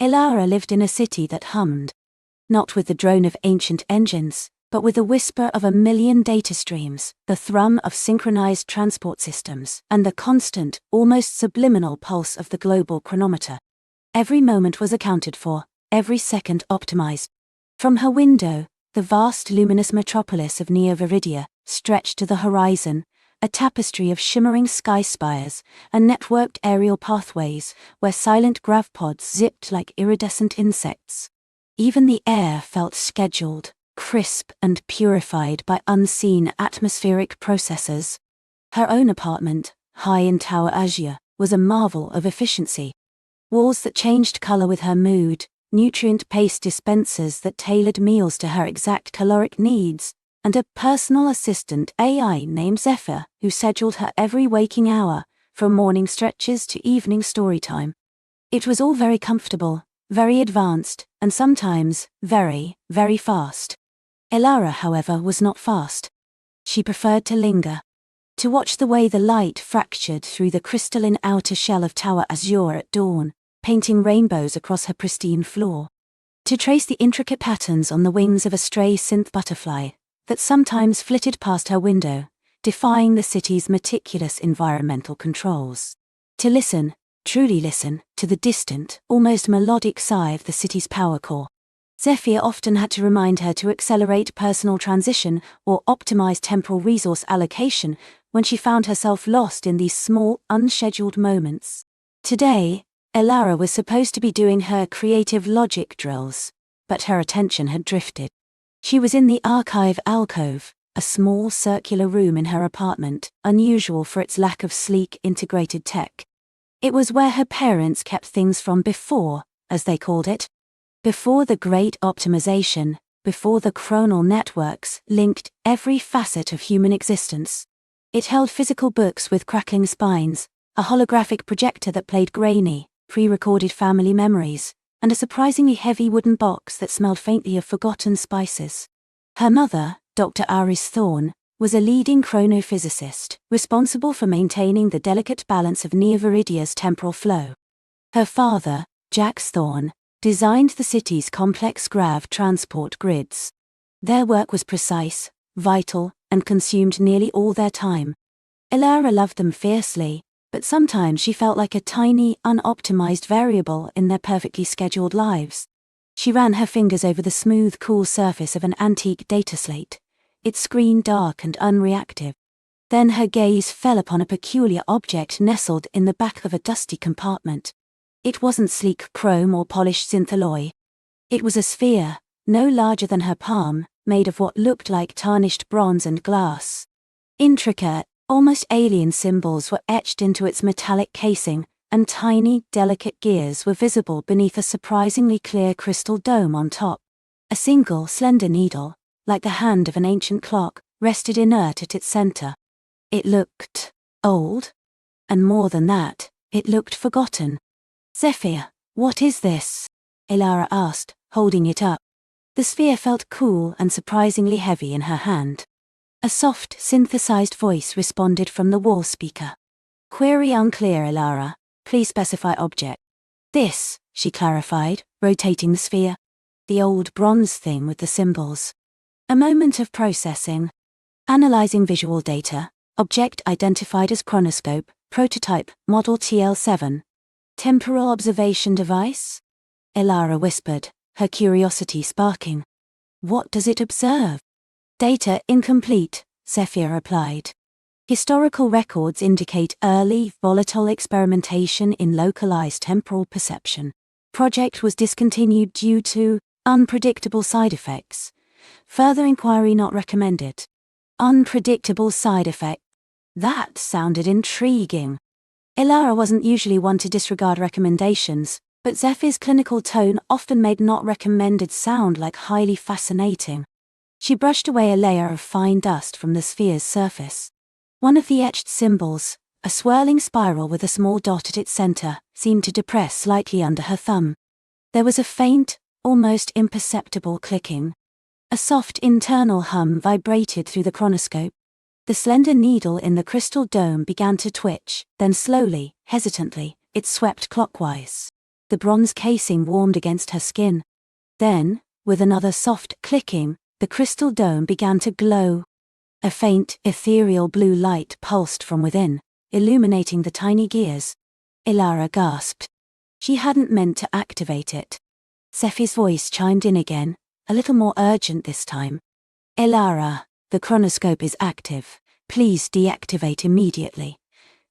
Elara lived in a city that hummed. Not with the drone of ancient engines, but with the whisper of a million data streams, the thrum of synchronized transport systems, and the constant, almost subliminal pulse of the global chronometer. Every moment was accounted for, every second optimized. From her window, the vast luminous metropolis of Neo Viridia stretched to the horizon, a tapestry of shimmering sky spires and networked aerial pathways where silent gravpods zipped like iridescent insects. Even the air felt scheduled, crisp and purified by unseen atmospheric processors. Her own apartment, high in Tower Azure, was a marvel of efficiency. Walls that changed color with her mood, nutrient-paced dispensers that tailored meals to her exact caloric needs, and a personal assistant AI named Zephyr who scheduled her every waking hour, from morning stretches to evening story time. It was all very comfortable, very advanced, and sometimes very, very fast. Elara, however, was not fast. She preferred to linger. To watch the way the light fractured through the crystalline outer shell of Tower Azure at dawn, painting rainbows across her pristine floor. To trace the intricate patterns on the wings of a stray synth butterfly that sometimes flitted past her window, defying the city's meticulous environmental controls. To listen, truly listen, to the distant, almost melodic sigh of the city's power core. Zephyr often had to remind her to accelerate personal transition or optimize temporal resource allocation when she found herself lost in these small, unscheduled moments. Today, Elara was supposed to be doing her creative logic drills, but her attention had drifted. She was in the archive alcove, a small circular room in her apartment, unusual for its lack of sleek integrated tech. It was where her parents kept things from before, as they called it. Before the great optimization, before the chronal networks linked every facet of human existence. It held physical books with crackling spines, a holographic projector that played grainy, pre-recorded family memories, and a surprisingly heavy wooden box that smelled faintly of forgotten spices. Her mother, Dr. Aris Thorne, was a leading chronophysicist, responsible for maintaining the delicate balance of Neo Viridia's temporal flow. Her father, Jax Thorne, designed the city's complex grav transport grids. Their work was precise, vital, and consumed nearly all their time. Elara loved them fiercely, but sometimes she felt like a tiny, unoptimized variable in their perfectly scheduled lives. She ran her fingers over the smooth, cool surface of an antique data slate, its screen dark and unreactive. Then her gaze fell upon a peculiar object nestled in the back of a dusty compartment. It wasn't sleek chrome or polished synth alloy. It was a sphere, no larger than her palm, made of what looked like tarnished bronze and glass. Intricate, almost alien symbols were etched into its metallic casing, and tiny, delicate gears were visible beneath a surprisingly clear crystal dome on top. A single, slender needle, like the hand of an ancient clock, rested inert at its center. It looked old. And more than that, it looked forgotten. "Zephyr, what is this?" Elara asked, holding it up. The sphere felt cool and surprisingly heavy in her hand. A soft, synthesized voice responded from the wall speaker. "Query unclear, Elara. Please specify object." "This," she clarified, rotating the sphere. "The old bronze thing with the symbols." A moment of processing. Analyzing visual data. Object identified as chronoscope, prototype, model TL7. Temporal observation device? Elara whispered, her curiosity sparking. "What does it observe?" "Data incomplete," Zephyr replied. "Historical records indicate early, volatile experimentation in localized temporal perception. Project was discontinued due to unpredictable side effects. Further inquiry not recommended." Unpredictable side effect. That sounded intriguing. Elara wasn't usually one to disregard recommendations, but Zephyr's clinical tone often made not recommended sound like highly fascinating. She brushed away a layer of fine dust from the sphere's surface. One of the etched symbols, a swirling spiral with a small dot at its center, seemed to depress slightly under her thumb. There was a faint, almost imperceptible clicking. A soft internal hum vibrated through the chronoscope. The slender needle in the crystal dome began to twitch, then slowly, hesitantly, it swept clockwise. The bronze casing warmed against her skin. Then, with another soft clicking, the crystal dome began to glow. A faint, ethereal blue light pulsed from within, illuminating the tiny gears. Elara gasped. She hadn't meant to activate it. Sephi's voice chimed in again, a little more urgent this time. Elara, the chronoscope is active. Please deactivate immediately.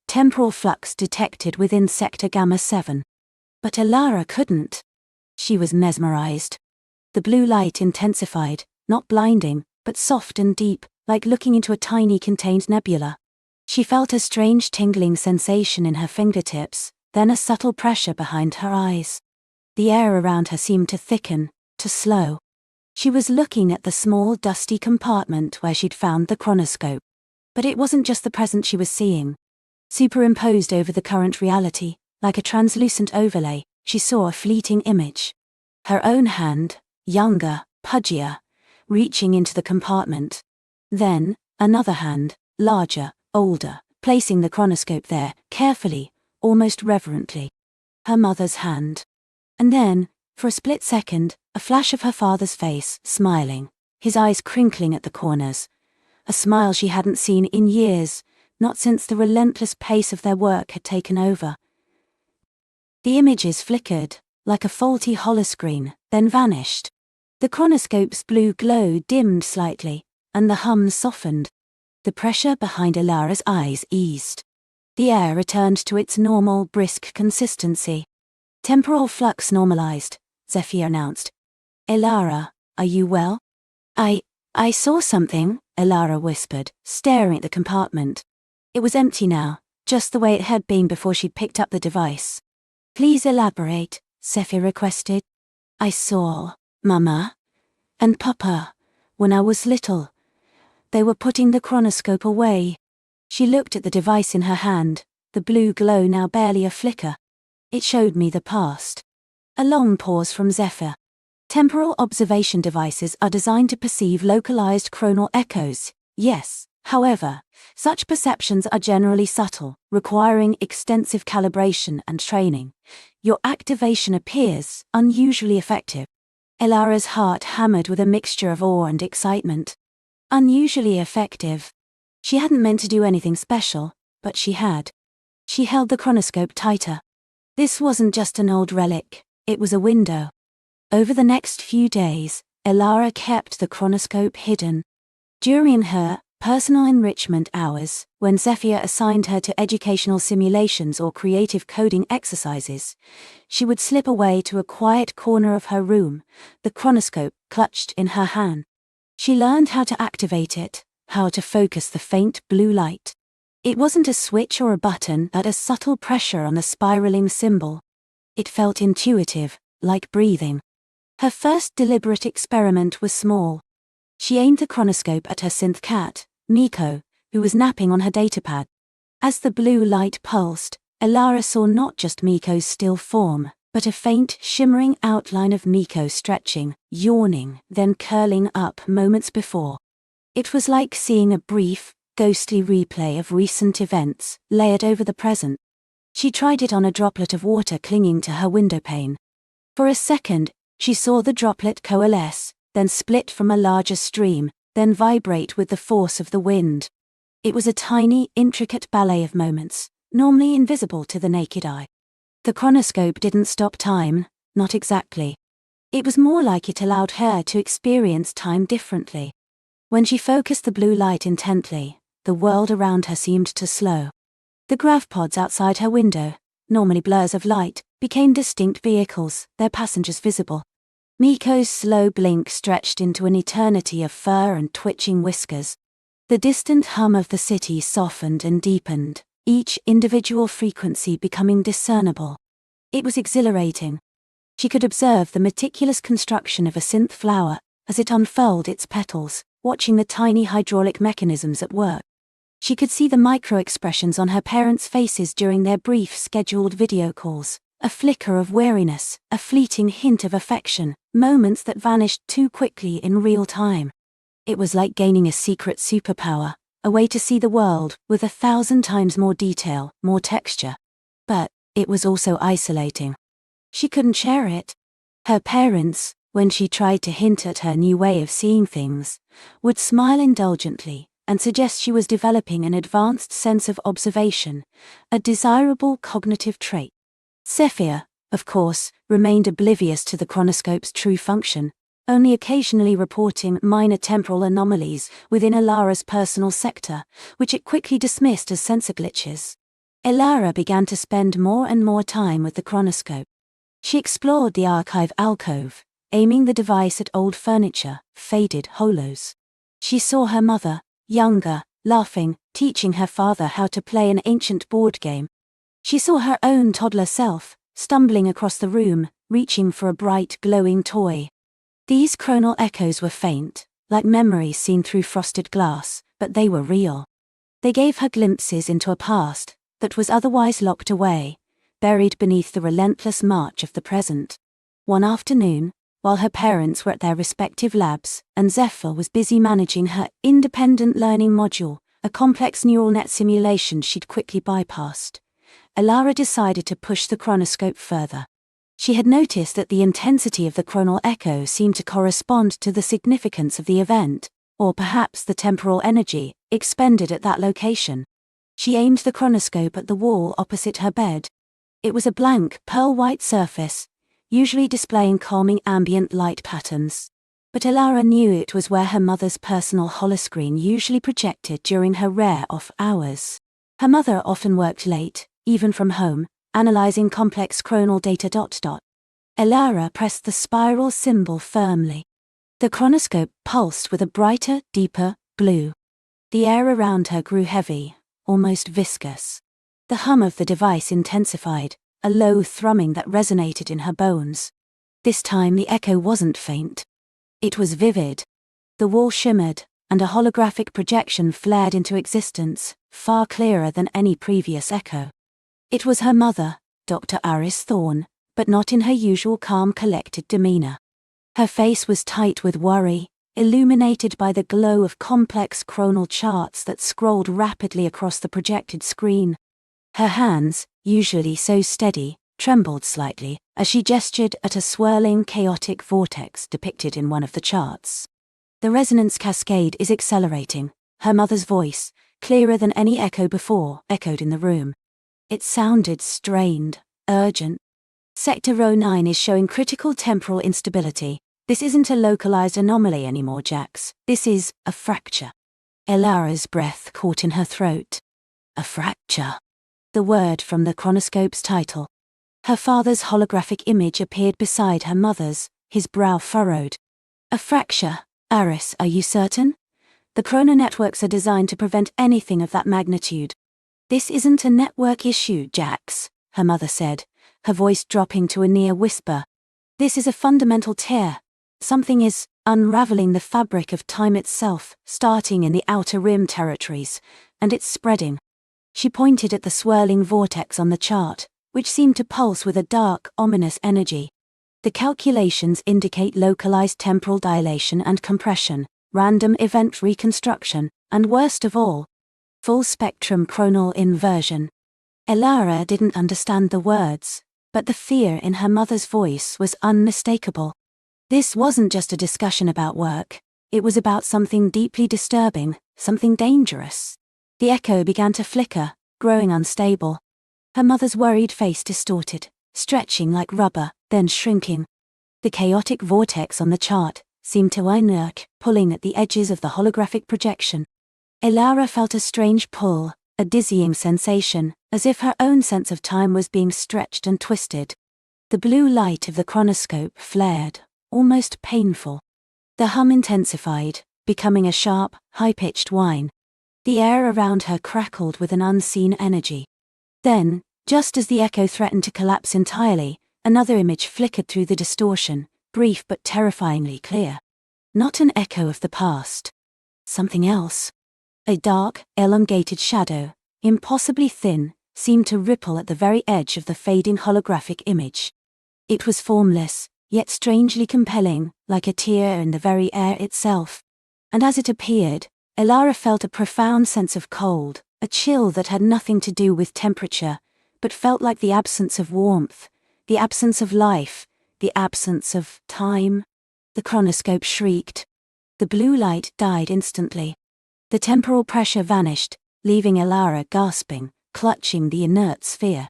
Temporal flux detected within Sector Gamma 7. But Elara couldn't. She was mesmerized. The blue light intensified, not blinding, but soft and deep, like looking into a tiny contained nebula. She felt a strange tingling sensation in her fingertips, then a subtle pressure behind her eyes. The air around her seemed to thicken, to slow. She was looking at the small, dusty compartment where she'd found the chronoscope. But it wasn't just the present she was seeing. Superimposed over the current reality, like a translucent overlay, she saw a fleeting image. Her own hand, younger, pudgier, reaching into the compartment. Then, another hand, larger, older, placing the chronoscope there, carefully, almost reverently. Her mother's hand. And then, for a split second, a flash of her father's face, smiling, his eyes crinkling at the corners. A smile she hadn't seen in years, not since the relentless pace of their work had taken over. The images flickered, like a faulty holoscreen, then vanished. The chronoscope's blue glow dimmed slightly, and the hum softened. The pressure behind Elara's eyes eased. The air returned to its normal, brisk consistency. Temporal flux normalized, Zephyr announced. Elara, are you well? I saw something, Elara whispered, staring at the compartment. It was empty now, just the way it had been before she'd picked up the device. Please elaborate, Zephyr requested. I saw Mama and Papa when I was little. They were putting the chronoscope away. She looked at the device in her hand, the blue glow now barely a flicker. It showed me the past. A long pause from Zephyr. Temporal observation devices are designed to perceive localized chronal echoes, yes. However, such perceptions are generally subtle, requiring extensive calibration and training. Your activation appears unusually effective. Elara's heart hammered with a mixture of awe and excitement. Unusually effective. She hadn't meant to do anything special, but she had. She held the chronoscope tighter. This wasn't just an old relic, it was a window. Over the next few days, Elara kept the chronoscope hidden. During her personal enrichment hours, when Zephyr assigned her to educational simulations or creative coding exercises, she would slip away to a quiet corner of her room, the chronoscope clutched in her hand. She learned how to activate it, how to focus the faint blue light. It wasn't a switch or a button, but a subtle pressure on the spiraling symbol. It felt intuitive, like breathing. Her first deliberate experiment was small. She aimed the chronoscope at her synth cat, Miko, who was napping on her datapad. As the blue light pulsed, Elara saw not just Miko's still form, but a faint, shimmering outline of Miko stretching, yawning, then curling up moments before. It was like seeing a brief, ghostly replay of recent events, layered over the present. She tried it on a droplet of water clinging to her windowpane. For a second, she saw the droplet coalesce, then split from a larger stream, then vibrate with the force of the wind. It was a tiny, intricate ballet of moments, normally invisible to the naked eye. The chronoscope didn't stop time, not exactly. It was more like it allowed her to experience time differently. When she focused the blue light intently, the world around her seemed to slow. The grav pods outside her window, normally blurs of light, became distinct vehicles, their passengers visible. Miko's slow blink stretched into an eternity of fur and twitching whiskers. The distant hum of the city softened and deepened, each individual frequency becoming discernible. It was exhilarating. She could observe the meticulous construction of a synth flower as it unfurled its petals, watching the tiny hydraulic mechanisms at work. She could see the micro-expressions on her parents' faces during their brief scheduled video calls. A flicker of weariness, a fleeting hint of affection, moments that vanished too quickly in real time. It was like gaining a secret superpower, a way to see the world with 1,000 times more detail, more texture. But it was also isolating. She couldn't share it. Her parents, when she tried to hint at her new way of seeing things, would smile indulgently and suggest she was developing an advanced sense of observation, a desirable cognitive trait. Zephyr, of course, remained oblivious to the chronoscope's true function, only occasionally reporting minor temporal anomalies within Elara's personal sector, which it quickly dismissed as sensor glitches. Elara began to spend more and more time with the chronoscope. She explored the archive alcove, aiming the device at old furniture, faded holos. She saw her mother, younger, laughing, teaching her father how to play an ancient board game. She saw her own toddler self, stumbling across the room, reaching for a bright, glowing toy. These chronal echoes were faint, like memories seen through frosted glass, but they were real. They gave her glimpses into a past that was otherwise locked away, buried beneath the relentless march of the present. One afternoon, while her parents were at their respective labs and Zephyr was busy managing her independent learning module, a complex neural net simulation she'd quickly bypassed, Elara decided to push the chronoscope further. She had noticed that the intensity of the chronal echo seemed to correspond to the significance of the event, or perhaps the temporal energy, expended at that location. She aimed the chronoscope at the wall opposite her bed. It was a blank, pearl-white surface, usually displaying calming ambient light patterns. But Elara knew it was where her mother's personal holoscreen usually projected during her rare off hours. Her mother often worked late, even from home, analyzing complex chronal data. Elara pressed the spiral symbol firmly. The chronoscope pulsed with a brighter, deeper blue. The air around her grew heavy, almost viscous. The hum of the device intensified, a low thrumming that resonated in her bones. This time the echo wasn't faint. It was vivid. The wall shimmered, and a holographic projection flared into existence, far clearer than any previous echo. It was her mother, Dr. Iris Thorne, but not in her usual calm, collected demeanor. Her face was tight with worry, illuminated by the glow of complex chronal charts that scrolled rapidly across the projected screen. Her hands, usually so steady, trembled slightly as she gestured at a swirling, chaotic vortex depicted in one of the charts. The resonance cascade is accelerating, her mother's voice, clearer than any echo before, echoed in the room. It sounded strained, urgent. Sector Row 9 is showing critical temporal instability. This isn't a localized anomaly anymore, Jax. This is a fracture. Elara's breath caught in her throat. A fracture. The word from the chronoscope's title. Her father's holographic image appeared beside her mother's, his brow furrowed. A fracture. Iris, are you certain? The chrono networks are designed to prevent anything of that magnitude. This isn't a network issue, Jax, her mother said, her voice dropping to a near whisper. This is a fundamental tear. Something is unraveling the fabric of time itself, starting in the outer rim territories, and it's spreading. She pointed at the swirling vortex on the chart, which seemed to pulse with a dark, ominous energy. The calculations indicate localized temporal dilation and compression, random event reconstruction, and worst of all, full-spectrum chronal inversion. Elara didn't understand the words, but the fear in her mother's voice was unmistakable. This wasn't just a discussion about work, it was about something deeply disturbing, something dangerous. The echo began to flicker, growing unstable. Her mother's worried face distorted, stretching like rubber, then shrinking. The chaotic vortex on the chart seemed to unearth, pulling at the edges of the holographic projection. Elara felt a strange pull, a dizzying sensation, as if her own sense of time was being stretched and twisted. The blue light of the chronoscope flared, almost painful. The hum intensified, becoming a sharp, high-pitched whine. The air around her crackled with an unseen energy. Then, just as the echo threatened to collapse entirely, another image flickered through the distortion, brief but terrifyingly clear. Not an echo of the past. Something else. A dark, elongated shadow, impossibly thin, seemed to ripple at the very edge of the fading holographic image. It was formless, yet strangely compelling, like a tear in the very air itself. And as it appeared, Elara felt a profound sense of cold, a chill that had nothing to do with temperature, but felt like the absence of warmth, the absence of life, the absence of time. The chronoscope shrieked. The blue light died instantly. The temporal pressure vanished, leaving Elara gasping, clutching the inert sphere.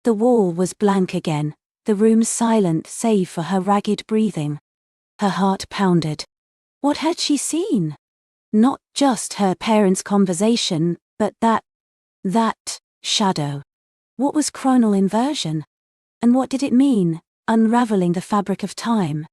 The wall was blank again, the room silent save for her ragged breathing. Her heart pounded. What had she seen? Not just her parents' conversation, but that shadow. What was chronal inversion? And what did it mean, unraveling the fabric of time?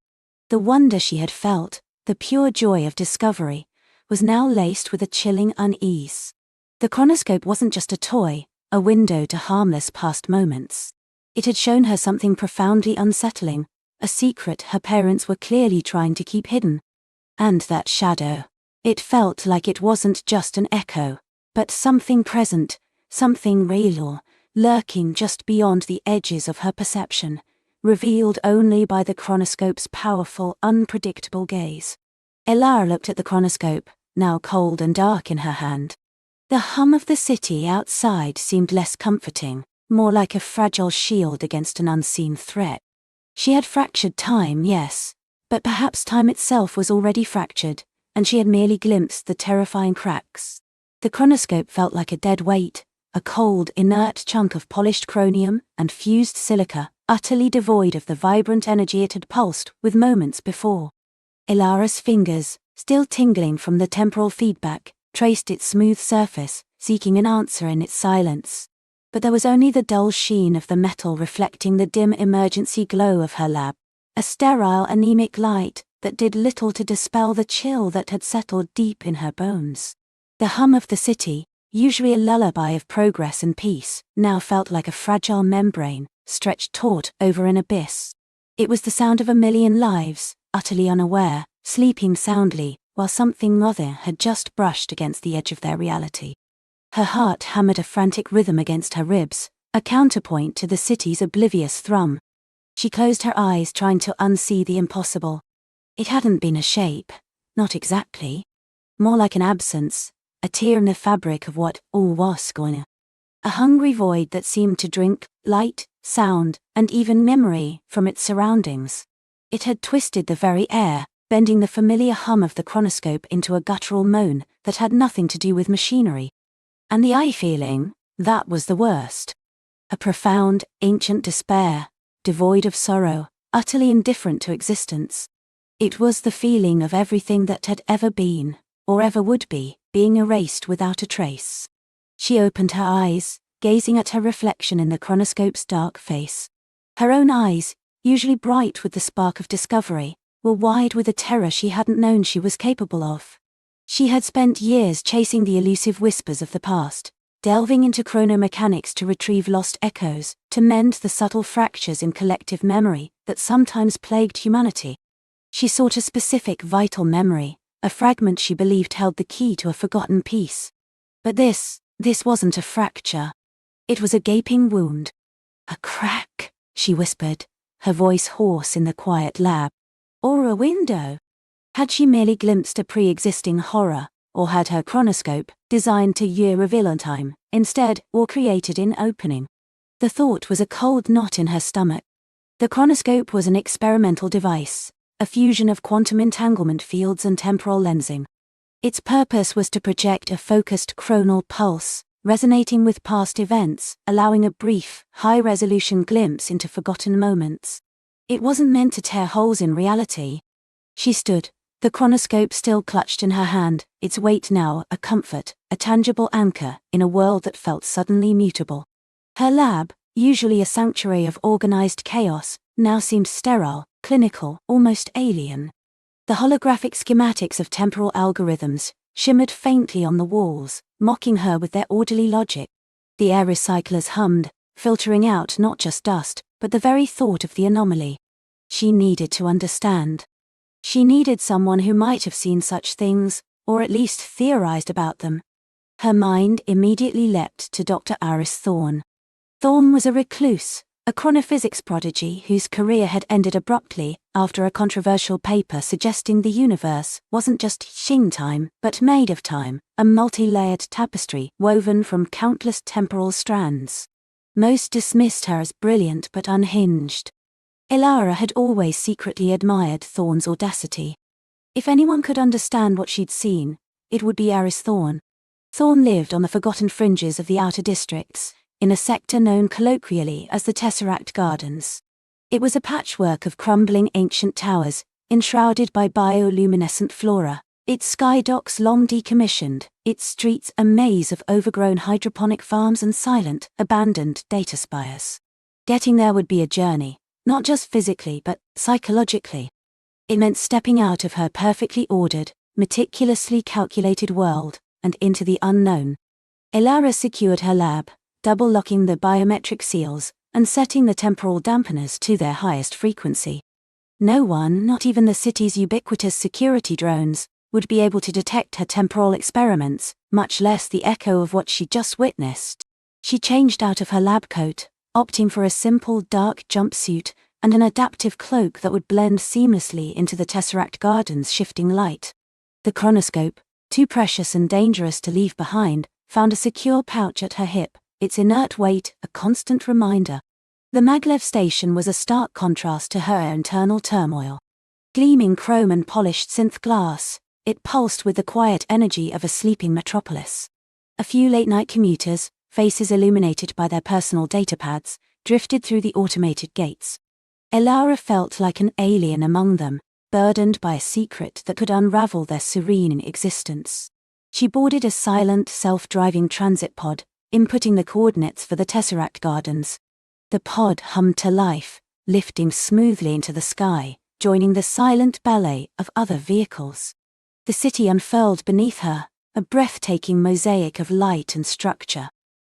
The wonder she had felt, the pure joy of discovery, was now laced with a chilling unease. The chronoscope wasn't just a toy, a window to harmless past moments. It had shown her something profoundly unsettling, a secret her parents were clearly trying to keep hidden. And that shadow. It felt like it wasn't just an echo, but something present, something real, lurking just beyond the edges of her perception, revealed only by the chronoscope's powerful, unpredictable gaze. Elara looked at the chronoscope, now cold and dark in her hand. The hum of the city outside seemed less comforting, more like a fragile shield against an unseen threat. She had fractured time, yes, but perhaps time itself was already fractured, and she had merely glimpsed the terrifying cracks. The chronoscope felt like a dead weight, a cold, inert chunk of polished chromium and fused silica, utterly devoid of the vibrant energy it had pulsed with moments before. Elara's fingers, still tingling from the temporal feedback, traced its smooth surface, seeking an answer in its silence. But there was only the dull sheen of the metal reflecting the dim emergency glow of her lab, a sterile, anemic light that did little to dispel the chill that had settled deep in her bones. The hum of the city, usually a lullaby of progress and peace, now felt like a fragile membrane, stretched taut over an abyss. It was the sound of a million lives, utterly unaware, sleeping soundly, while something other had just brushed against the edge of their reality. Her heart hammered a frantic rhythm against her ribs, a counterpoint to the city's oblivious thrum. She closed her eyes, trying to unsee the impossible. It hadn't been a shape, not exactly. More like an absence, a tear in the fabric of what all was going. A hungry void that seemed to drink light, sound, and even memory from its surroundings. It had twisted the very air, bending the familiar hum of the chronoscope into a guttural moan that had nothing to do with machinery. And the eye feeling, that was the worst. A profound, ancient despair, devoid of sorrow, utterly indifferent to existence. It was the feeling of everything that had ever been, or ever would be, being erased without a trace. She opened her eyes, gazing at her reflection in the chronoscope's dark face. Her own eyes, usually bright with the spark of discovery, were wide with a terror she hadn't known she was capable of. She had spent years chasing the elusive whispers of the past, delving into chronomechanics to retrieve lost echoes, to mend the subtle fractures in collective memory that sometimes plagued humanity. She sought a specific vital memory, a fragment she believed held the key to a forgotten peace. But this wasn't a fracture. It was a gaping wound. A crack, she whispered, her voice hoarse in the quiet lab. Or a window. Had she merely glimpsed a pre-existing horror, or had her chronoscope, designed to reveal time, instead, or created in opening? The thought was a cold knot in her stomach. The chronoscope was an experimental device, a fusion of quantum entanglement fields and temporal lensing. Its purpose was to project a focused chronal pulse, resonating with past events, allowing a brief, high-resolution glimpse into forgotten moments. It wasn't meant to tear holes in reality. She stood, the chronoscope still clutched in her hand, its weight now a comfort, a tangible anchor in a world that felt suddenly mutable. Her lab, usually a sanctuary of organized chaos, now seemed sterile, clinical, almost alien. The holographic schematics of temporal algorithms shimmered faintly on the walls, mocking her with their orderly logic. The air recyclers hummed, filtering out not just dust, but the very thought of the anomaly. She needed to understand. She needed someone who might have seen such things, or at least theorized about them. Her mind immediately leapt to Dr. Aris Thorne. Thorne was a recluse, a chronophysics prodigy whose career had ended abruptly after a controversial paper suggesting the universe wasn't just Xing time, but made of time, a multi-layered tapestry woven from countless temporal strands. Most dismissed her as brilliant but unhinged. Elara had always secretly admired Thorne's audacity. If anyone could understand what she'd seen, it would be Aris Thorne. Thorne lived on the forgotten fringes of the outer districts, in a sector known colloquially as the Tesseract Gardens. It was a patchwork of crumbling ancient towers, enshrouded by bioluminescent flora, its sky docks long decommissioned, its streets a maze of overgrown hydroponic farms and silent, abandoned data spires. Getting there would be a journey, not just physically but psychologically. It meant stepping out of her perfectly ordered, meticulously calculated world, and into the unknown. Elara secured her lab, double-locking the biometric seals, and setting the temporal dampeners to their highest frequency. No one, not even the city's ubiquitous security drones, would be able to detect her temporal experiments, much less the echo of what she just witnessed. She changed out of her lab coat, opting for a simple dark jumpsuit and an adaptive cloak that would blend seamlessly into the Tesseract Garden's shifting light. The chronoscope, too precious and dangerous to leave behind, found a secure pouch at her hip, its inert weight a constant reminder. The maglev station was a stark contrast to her internal turmoil. Gleaming chrome and polished synth glass, it pulsed with the quiet energy of a sleeping metropolis. A few late-night commuters, faces illuminated by their personal datapads, drifted through the automated gates. Elara felt like an alien among them, burdened by a secret that could unravel their serene existence. She boarded a silent, self-driving transit pod, inputting the coordinates for the Tesseract Gardens. The pod hummed to life, lifting smoothly into the sky, joining the silent ballet of other vehicles. The city unfurled beneath her, a breathtaking mosaic of light and structure.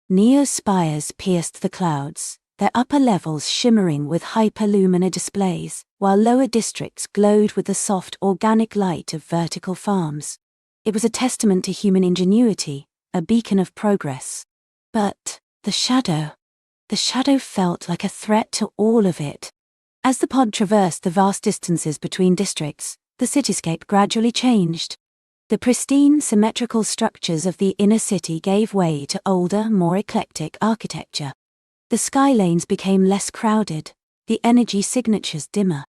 Neo spires pierced the clouds, their upper levels shimmering with hyperluminous displays, while lower districts glowed with the soft organic light of vertical farms. It was a testament to human ingenuity, a beacon of progress. But the shadow felt like a threat to all of it. As the pod traversed the vast distances between districts, the cityscape gradually changed. The pristine, symmetrical structures of the inner city gave way to older, more eclectic architecture. The sky lanes became less crowded, the energy signatures dimmer.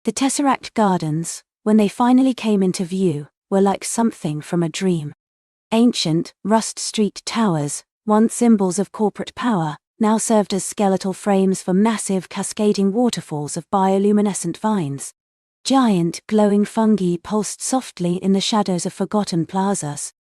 The Tesseract Gardens, when they finally came into view, were like something from a dream. Ancient, rust-streaked towers, once symbols of corporate power, now served as skeletal frames for massive cascading waterfalls of bioluminescent vines. Giant, glowing fungi pulsed softly in the shadows of forgotten plazas.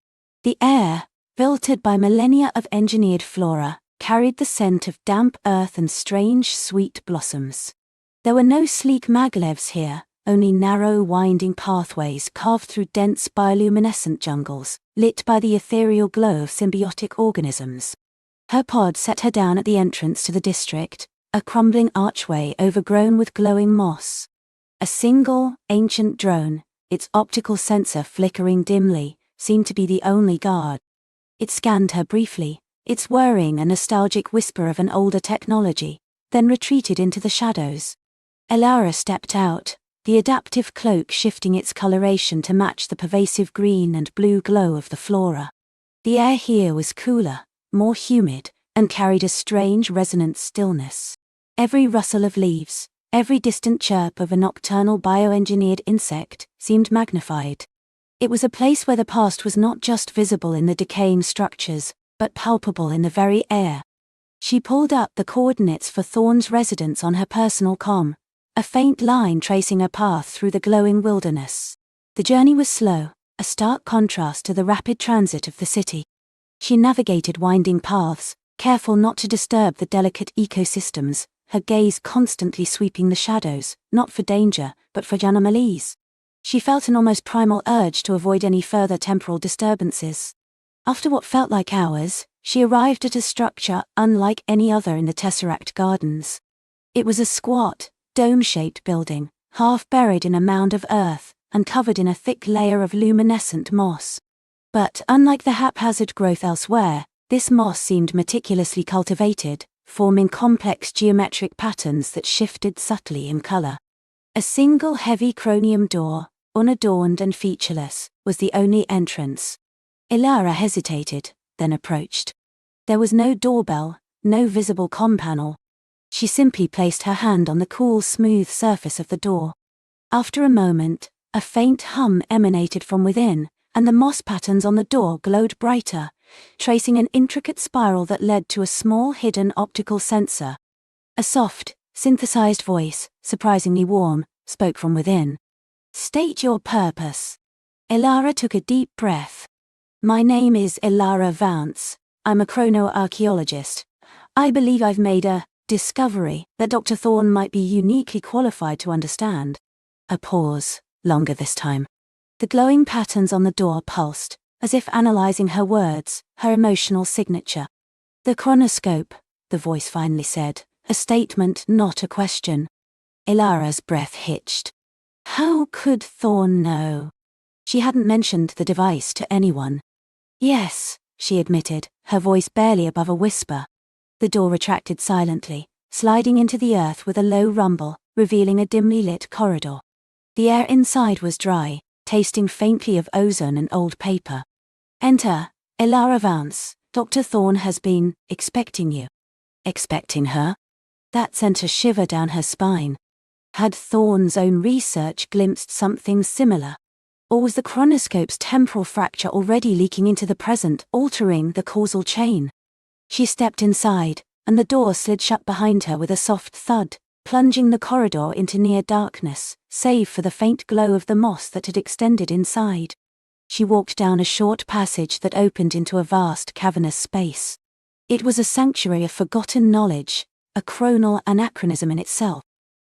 The air, filtered by millennia of engineered flora, carried the scent of damp earth and strange, sweet blossoms. There were no sleek maglevs here, only narrow, winding pathways carved through dense bioluminescent jungles, lit by the ethereal glow of symbiotic organisms. Her pod set her down at the entrance to the district, a crumbling archway overgrown with glowing moss. A single, ancient drone, its optical sensor flickering dimly, seemed to be the only guard. It scanned her briefly, its whirring a nostalgic whisper of an older technology, then retreated into the shadows. Elara stepped out, the adaptive cloak shifting its coloration to match the pervasive green and blue glow of the flora. The air here was cooler, more humid, and carried a strange resonant stillness. Every rustle of leaves, every distant chirp of a nocturnal bioengineered insect, seemed magnified. It was a place where the past was not just visible in the decaying structures, but palpable in the very air. She pulled up the coordinates for Thorne's residence on her personal comm, a faint line tracing a path through the glowing wilderness. The journey was slow, a stark contrast to the rapid transit of the city. She navigated winding paths, careful not to disturb the delicate ecosystems, her gaze constantly sweeping the shadows, not for danger, but for anomalies. She felt an almost primal urge to avoid any further temporal disturbances. After what felt like hours, she arrived at a structure unlike any other in the Tesseract Gardens. It was a squat, dome-shaped building, half buried in a mound of earth, and covered in a thick layer of luminescent moss. But unlike the haphazard growth elsewhere, this moss seemed meticulously cultivated, forming complex geometric patterns that shifted subtly in color. A single heavy chromium door, unadorned and featureless, was the only entrance. Elara hesitated, then approached. There was no doorbell, no visible comm panel. She simply placed her hand on the cool, smooth surface of the door. After a moment, a faint hum emanated from within, and the moss patterns on the door glowed brighter, tracing an intricate spiral that led to a small hidden optical sensor. A soft, synthesized voice, surprisingly warm, spoke from within. "State your purpose." Elara took a deep breath. "My name is Elara Vance. I'm a chronoarchaeologist. I believe I've made a discovery that Dr. Thorne might be uniquely qualified to understand." A pause, longer this time. The glowing patterns on the door pulsed, as if analyzing her words, her emotional signature. "The chronoscope," the voice finally said, a statement, not a question. Elara's breath hitched. How could Thorne know? She hadn't mentioned the device to anyone. "Yes," she admitted, her voice barely above a whisper. The door retracted silently, sliding into the earth with a low rumble, revealing a dimly lit corridor. The air inside was dry, tasting faintly of ozone and old paper. "Enter, Elara Vance. Dr. Thorne has been expecting you." Expecting her? That sent a shiver down her spine. Had Thorne's own research glimpsed something similar? Or was the chronoscope's temporal fracture already leaking into the present, altering the causal chain? She stepped inside, and the door slid shut behind her with a soft thud, plunging the corridor into near darkness, save for the faint glow of the moss that had extended inside. She walked down a short passage that opened into a vast cavernous space. It was a sanctuary of forgotten knowledge, a chronal anachronism in itself.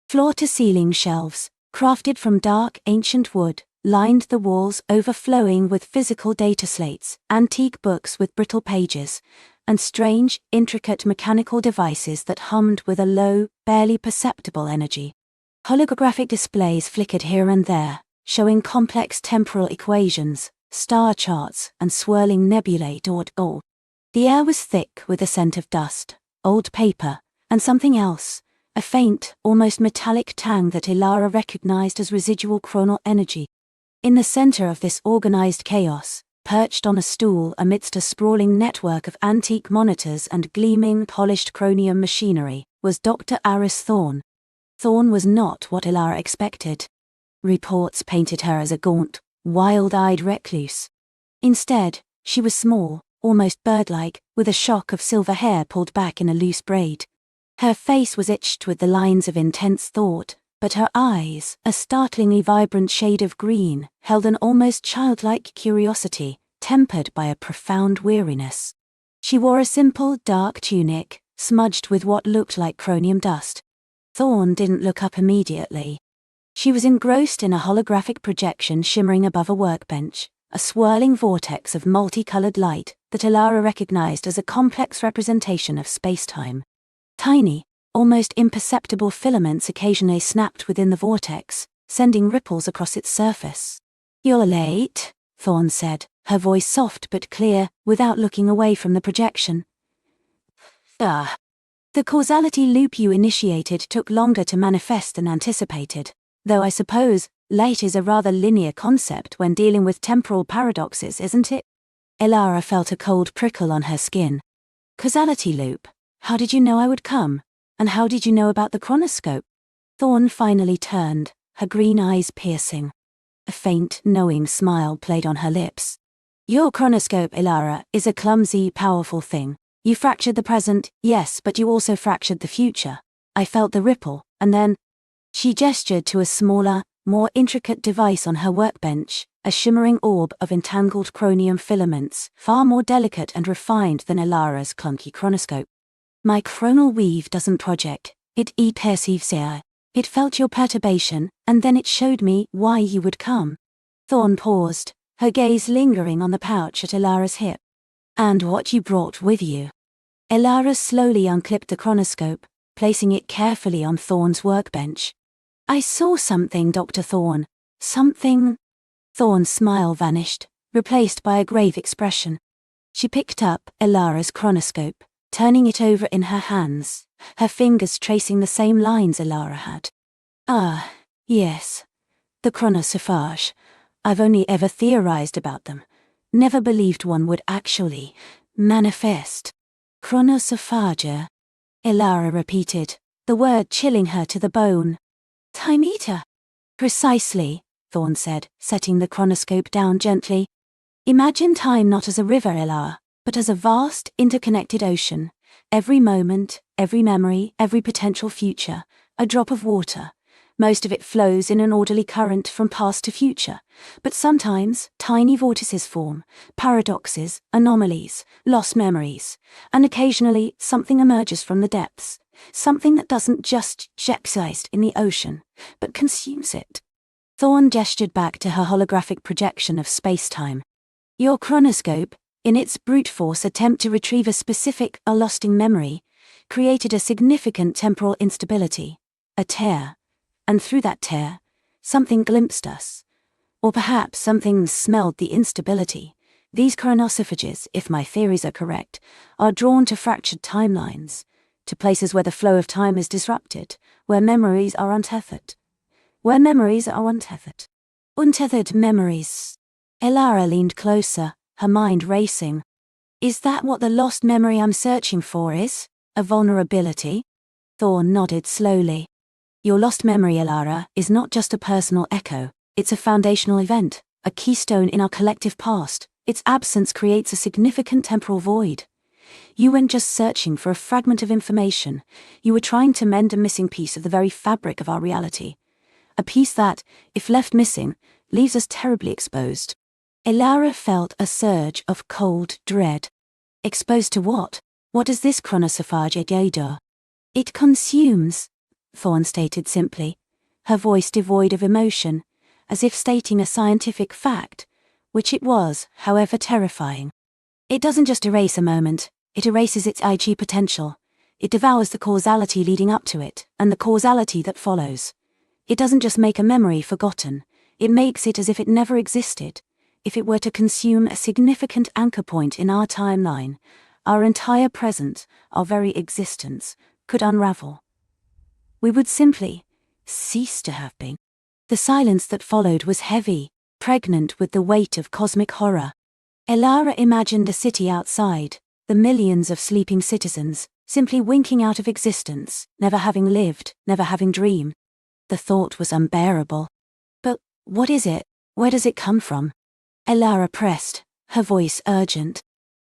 Floor-to-ceiling shelves, crafted from dark ancient wood, lined the walls, overflowing with physical data slates, antique books with brittle pages, and strange, intricate mechanical devices that hummed with a low, barely perceptible energy. Holographic displays flickered here and there, showing complex temporal equations, star charts, and swirling nebulae dotted gold. The air was thick with the scent of dust, old paper, and something else, a faint, almost metallic tang that Elara recognized as residual chronal energy. In the center of this organized chaos, perched on a stool amidst a sprawling network of antique monitors and gleaming, polished chromium machinery, was Dr. Aris Thorne. Thorne was not what Elara expected. Reports painted her as a gaunt, wild-eyed recluse. Instead, she was small, almost bird-like, with a shock of silver hair pulled back in a loose braid. Her face was etched with the lines of intense thought, but her eyes, a startlingly vibrant shade of green, held an almost childlike curiosity, tempered by a profound weariness. She wore a simple, dark tunic, smudged with what looked like chromium dust. Thorne didn't look up immediately. She was engrossed in a holographic projection shimmering above a workbench, a swirling vortex of multicolored light that Elara recognized as a complex representation of space-time. Tiny, almost imperceptible filaments occasionally snapped within the vortex, sending ripples across its surface. "You're late," Thorne said, her voice soft but clear, without looking away from the projection. The causality loop you initiated took longer to manifest than anticipated, though I suppose late is a rather linear concept when dealing with temporal paradoxes, isn't it? Elara felt a cold prickle on her skin. "Causality loop? How did you know I would come? And how did you know about the chronoscope?" Thorne finally turned, her green eyes piercing. A faint, knowing smile played on her lips. "Your chronoscope, Elara, is a clumsy, powerful thing. You fractured the present, yes, but you also fractured the future. I felt the ripple, and then..." She gestured to a smaller, more intricate device on her workbench, a shimmering orb of entangled chromium filaments, far more delicate and refined than Elara's clunky chronoscope. "My chronal weave doesn't project, it perceives air. It felt your perturbation, and then it showed me why you would come." Thorne paused, her gaze lingering on the pouch at Elara's hip. "And what you brought with you." Elara slowly unclipped the chronoscope, placing it carefully on Thorne's workbench. "I saw something, Dr. Thorne. Something..." Thorne's smile vanished, replaced by a grave expression. She picked up Elara's chronoscope, turning it over in her hands, her fingers tracing the same lines Elara had. "Ah, yes. The chronosophage. I've only ever theorized about them. Never believed one would actually manifest." "Chronosophage," Elara repeated, the word chilling her to the bone. Time eater. Precisely, Thorn said, setting the chronoscope down gently. Imagine time not as a river, Elara, but as a vast, interconnected ocean. Every moment, every memory, every potential future, a drop of water. Most of it flows in an orderly current from past to future, but sometimes tiny vortices form, paradoxes, anomalies, lost memories, and occasionally something emerges from the depths, something that doesn't just exist in the ocean, but consumes it. Thorn gestured back to her holographic projection of space-time. Your chronoscope, in its brute force attempt to retrieve a specific, lasting memory, created a significant temporal instability, a tear. And through that tear, something glimpsed us. Or perhaps something smelled the instability. These chronosophages, if my theories are correct, are drawn to fractured timelines, to places where the flow of time is disrupted, where memories are untethered. Untethered memories. Elara leaned closer, her mind racing. Is that what the lost memory I'm searching for is? A vulnerability? Thorn nodded slowly. Your lost memory, Elara, is not just a personal echo, it's a foundational event, a keystone in our collective past. Its absence creates a significant temporal void. You weren't just searching for a fragment of information, you were trying to mend a missing piece of the very fabric of our reality. A piece that, if left missing, leaves us terribly exposed. Elara felt a surge of cold dread. Exposed to what? What does this chronosophage do? It consumes, Thorn stated simply, her voice devoid of emotion, as if stating a scientific fact, which it was, however terrifying. It doesn't just erase a moment, it erases its IG potential. It devours the causality leading up to it, and the causality that follows. It doesn't just make a memory forgotten, it makes it as if it never existed. If it were to consume a significant anchor point in our timeline, our entire present, our very existence, could unravel. We would simply cease to have been. The silence that followed was heavy, pregnant with the weight of cosmic horror. Elara imagined a city outside, the millions of sleeping citizens, simply winking out of existence, never having lived, never having dreamed. The thought was unbearable. But what is it? Where does it come from? Elara pressed, her voice urgent.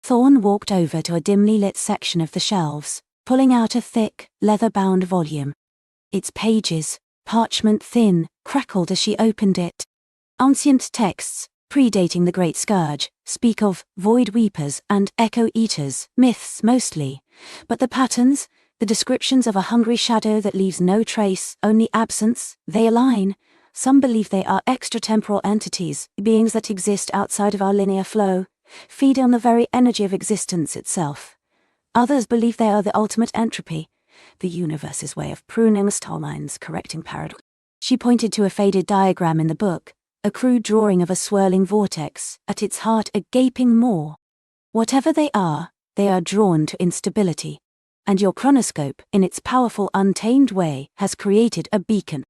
Thorn walked over to a dimly lit section of the shelves, pulling out a thick, leather-bound volume. Its pages, parchment thin, crackled as she opened it. Ancient texts, predating the Great Scourge, speak of void weepers and echo eaters, myths mostly. But the patterns, the descriptions of a hungry shadow that leaves no trace, only absence, they align. Some believe they are extratemporal entities, beings that exist outside of our linear flow, feed on the very energy of existence itself. Others believe they are the ultimate entropy, the universe's way of pruning timelines, correcting paradox. She pointed to a faded diagram in the book, a crude drawing of a swirling vortex, at its heart a gaping maw. Whatever they are drawn to instability. And your chronoscope, in its powerful untamed way, has created a beacon.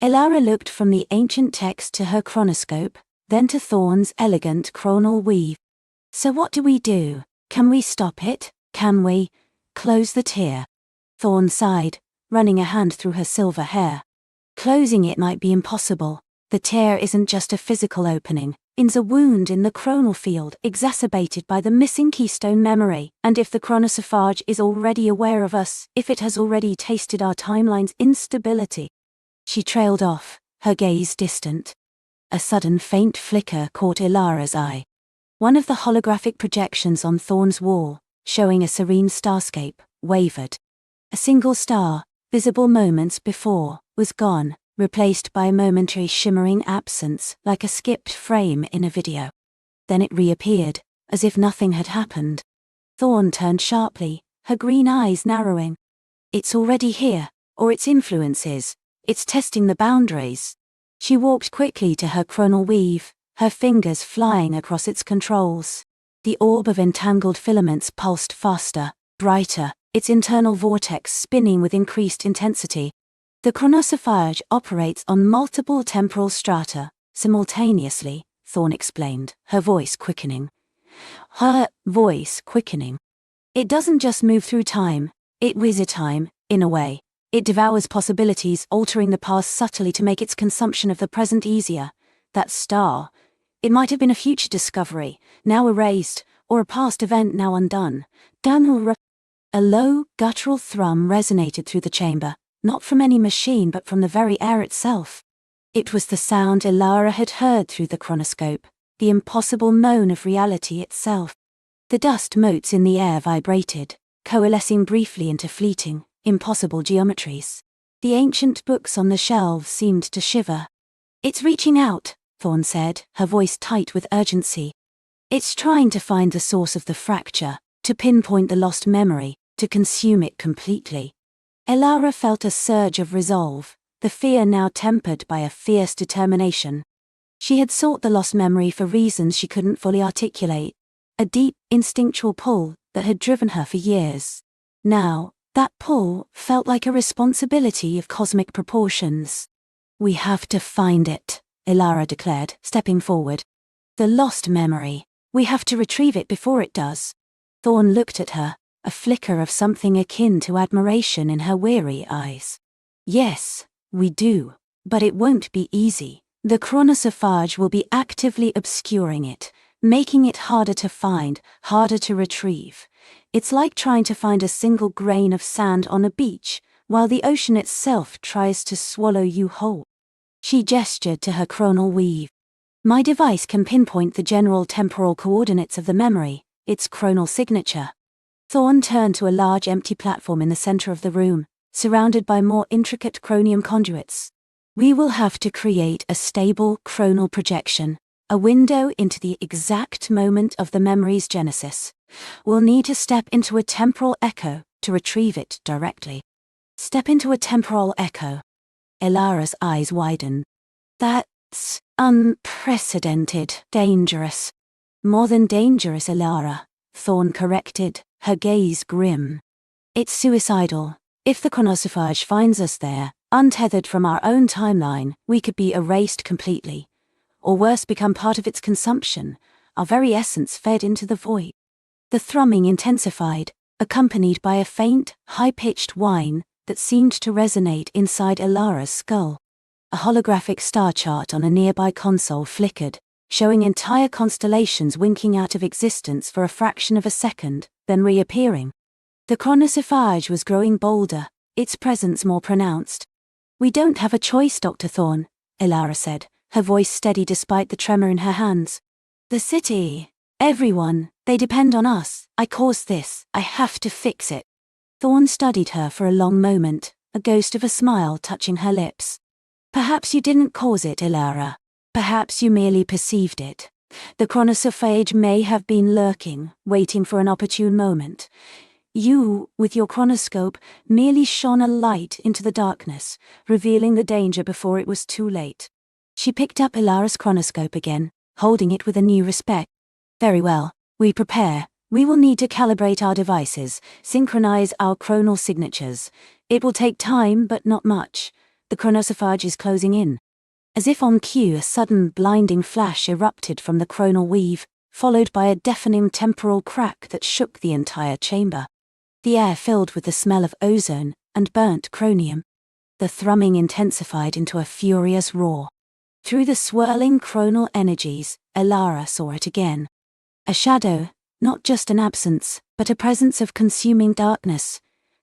Elara looked from the ancient text to her chronoscope, then to Thorn's elegant chronal weave. So what do we do? Can we stop it? Can we close the tear? Thorn sighed, running a hand through her silver hair. Closing it might be impossible. The tear isn't just a physical opening, it's a wound in the chronal field exacerbated by the missing keystone memory, and if the chronosophage is already aware of us, if it has already tasted our timeline's instability. She trailed off, her gaze distant. A sudden faint flicker caught Elara's eye. One of the holographic projections on Thorn's wall, showing a serene starscape, wavered. A single star, visible moments before, was gone, replaced by a momentary shimmering absence, like a skipped frame in a video. Then it reappeared, as if nothing had happened. Thorn turned sharply, her green eyes narrowing. It's already here, or its influence is. It's testing the boundaries. She walked quickly to her chronal weave, her fingers flying across its controls. The orb of entangled filaments pulsed faster, brighter, its internal vortex spinning with increased intensity. The chronosophage operates on multiple temporal strata, simultaneously, Thorn explained, her voice quickening. It doesn't just move through time, it whizzes time, in a way. It devours possibilities, altering the past subtly to make its consumption of the present easier. That star. It might have been a future discovery, now erased, or a past event now undone. A low, guttural thrum resonated through the chamber, not from any machine but from the very air itself. It was the sound Elara had heard through the chronoscope, the impossible moan of reality itself. The dust motes in the air vibrated, coalescing briefly into fleeting, impossible geometries. The ancient books on the shelves seemed to shiver. "It's reaching out," Thorn said, her voice tight with urgency. "It's trying to find the source of the fracture, to pinpoint the lost memory, to consume it completely." Elara felt a surge of resolve, the fear now tempered by a fierce determination. She had sought the lost memory for reasons she couldn't fully articulate, a deep, instinctual pull that had driven her for years. Now, that pull felt like a responsibility of cosmic proportions. "We have to find it," Elara declared, stepping forward. "The lost memory. We have to retrieve it before it does." Thorn looked at her, a flicker of something akin to admiration in her weary eyes. "Yes, we do. But it won't be easy. The chronophage will be actively obscuring it, making it harder to find, harder to retrieve. It's like trying to find a single grain of sand on a beach, while the ocean itself tries to swallow you whole." She gestured to her chronal weave. "My device can pinpoint the general temporal coordinates of the memory, its chronal signature." Thorn turned to a large empty platform in the center of the room, surrounded by more intricate chromium conduits. "We will have to create a stable chronal projection, a window into the exact moment of the memory's genesis. We'll need to step into a temporal echo to retrieve it directly." "Step into a temporal echo." Elara's eyes widened. "That's unprecedented, dangerous." "More than dangerous, Elara," Thorn corrected, her gaze grim. "It's suicidal. If the chronophage finds us there, untethered from our own timeline, we could be erased completely. Or worse, become part of its consumption, our very essence fed into the void." The thrumming intensified, accompanied by a faint, high-pitched whine that seemed to resonate inside Elara's skull. A holographic star chart on a nearby console flickered, showing entire constellations winking out of existence for a fraction of a second, then reappearing. The chronophage was growing bolder, its presence more pronounced. "We don't have a choice, Dr. Thorn," Elara said, her voice steady despite the tremor in her hands. "The city, everyone, they depend on us. I caused this. I have to fix it." Thorn studied her for a long moment, a ghost of a smile touching her lips. "Perhaps you didn't cause it, Elara. Perhaps you merely perceived it. The chronophage may have been lurking, waiting for an opportune moment. You, with your chronoscope, merely shone a light into the darkness, revealing the danger before it was too late." She picked up Elara's chronoscope again, holding it with a new respect. "Very well, we prepare. We will need to calibrate our devices, synchronize our chronal signatures. It will take time, but not much. The chronophage is closing in." As if on cue, a sudden blinding flash erupted from the chronal weave, followed by a deafening temporal crack that shook the entire chamber. The air filled with the smell of ozone and burnt chromium. The thrumming intensified into a furious roar. Through the swirling chronal energies, Elara saw it again. A shadow, not just an absence, but a presence of consuming darkness,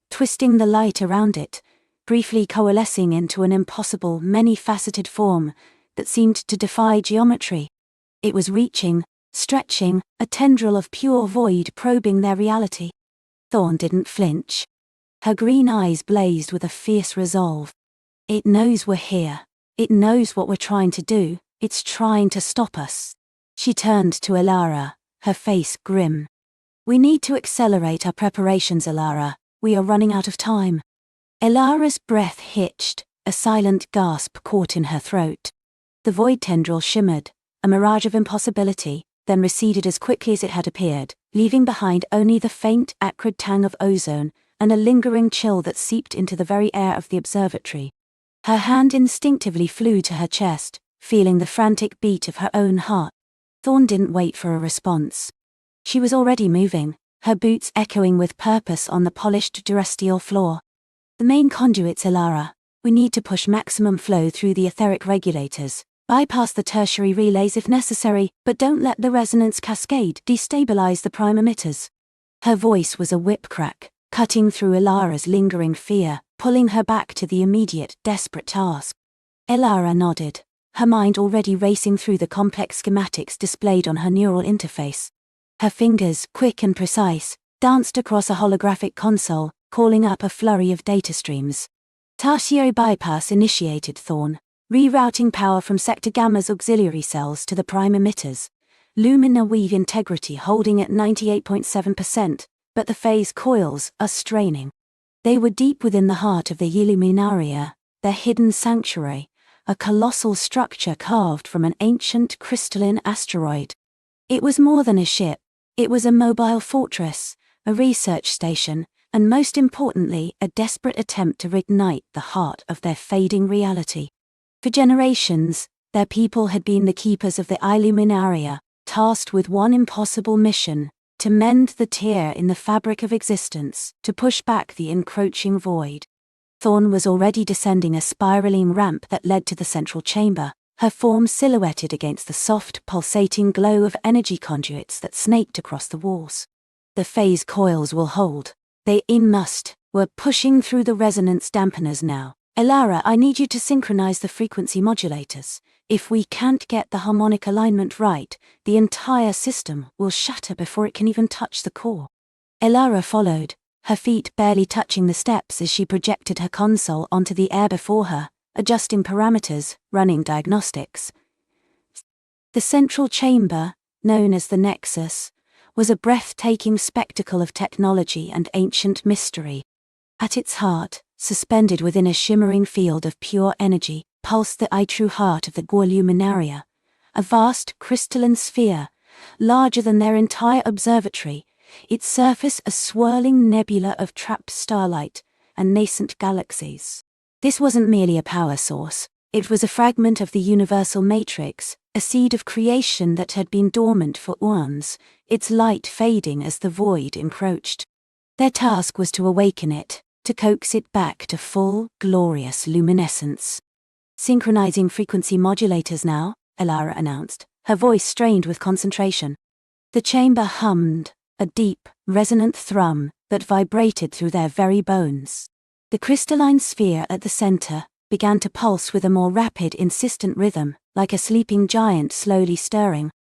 twisting the light around it, briefly coalescing into an impossible, many-faceted form that seemed to defy geometry. It was reaching, stretching, a tendril of pure void probing their reality. Thorn didn't flinch. Her green eyes blazed with a fierce resolve. "It knows we're here. It knows what we're trying to do. It's trying to stop us." She turned to Elara, her face grim. "We need to accelerate our preparations, Elara. We are running out of time." Elara's breath hitched, a silent gasp caught in her throat. The void tendril shimmered, a mirage of impossibility, then receded as quickly as it had appeared, leaving behind only the faint, acrid tang of ozone and a lingering chill that seeped into the very air of the observatory. Her hand instinctively flew to her chest, feeling the frantic beat of her own heart. Thorn didn't wait for a response. She was already moving, her boots echoing with purpose on the polished durasteel floor. The main conduit's Elara. We need to push maximum flow through the etheric regulators. Bypass the tertiary relays if necessary, but don't let the resonance cascade destabilize the prime emitters. Her voice was a whip crack, cutting through Elara's lingering fear, pulling her back to the immediate, desperate task. Elara nodded, her mind already racing through the complex schematics displayed on her neural interface. Her fingers, quick and precise, danced across a holographic console, calling up a flurry of data streams. Tertiary bypass initiated, Thorn. Rerouting power from Sector Gamma's auxiliary cells to the prime emitters. Lumina weave integrity holding at 98.7%, but the phase coils are straining. They were deep within the heart of the Illuminaria, their hidden sanctuary, a colossal structure carved from an ancient crystalline asteroid. It was more than a ship. It was a mobile fortress, a research station, and most importantly, a desperate attempt to reignite the heart of their fading reality. For generations, their people had been the keepers of the Illuminaria, tasked with one impossible mission: to mend the tear in the fabric of existence, to push back the encroaching void. Thorn was already descending a spiraling ramp that led to the central chamber, her form silhouetted against the soft, pulsating glow of energy conduits that snaked across the walls. The phase coils will hold. They must. We're pushing through the resonance dampeners now. Elara, I need you to synchronize the frequency modulators. If we can't get the harmonic alignment right, the entire system will shatter before it can even touch the core. Elara followed, her feet barely touching the steps as she projected her console onto the air before her, adjusting parameters, running diagnostics. The central chamber, known as the Nexus, was a breathtaking spectacle of technology and ancient mystery. At its heart, suspended within a shimmering field of pure energy, pulsed the true heart of the Luminaria, a vast crystalline sphere, larger than their entire observatory, its surface a swirling nebula of trapped starlight and nascent galaxies. This wasn't merely a power source, it was a fragment of the universal matrix, a seed of creation that had been dormant for eons, its light fading as the void encroached. Their task was to awaken it, to coax it back to full, glorious luminescence. Synchronizing frequency modulators now, Elara announced, her voice strained with concentration. The chamber hummed, a deep, resonant thrum that vibrated through their very bones. The crystalline sphere at the center began to pulse with a more rapid, insistent rhythm, like a sleeping giant slowly stirring.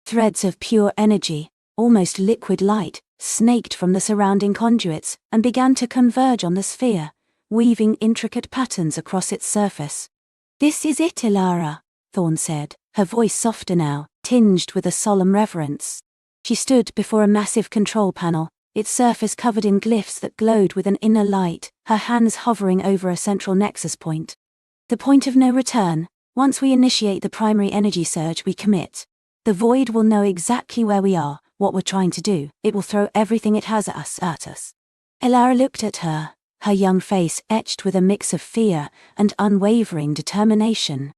Threads of pure energy, almost liquid light, snaked from the surrounding conduits and began to converge on the sphere, weaving intricate patterns across its surface. "This is it, Elara," Thorn said, her voice softer now, tinged with a solemn reverence. She stood before a massive control panel, its surface covered in glyphs that glowed with an inner light, her hands hovering over a central nexus point. "The point of no return. Once we initiate the primary energy surge, we commit. The void will know exactly where we are, what we're trying to do. It will throw everything it has at us." Elara looked at her, her young face etched with a mix of fear and unwavering determination.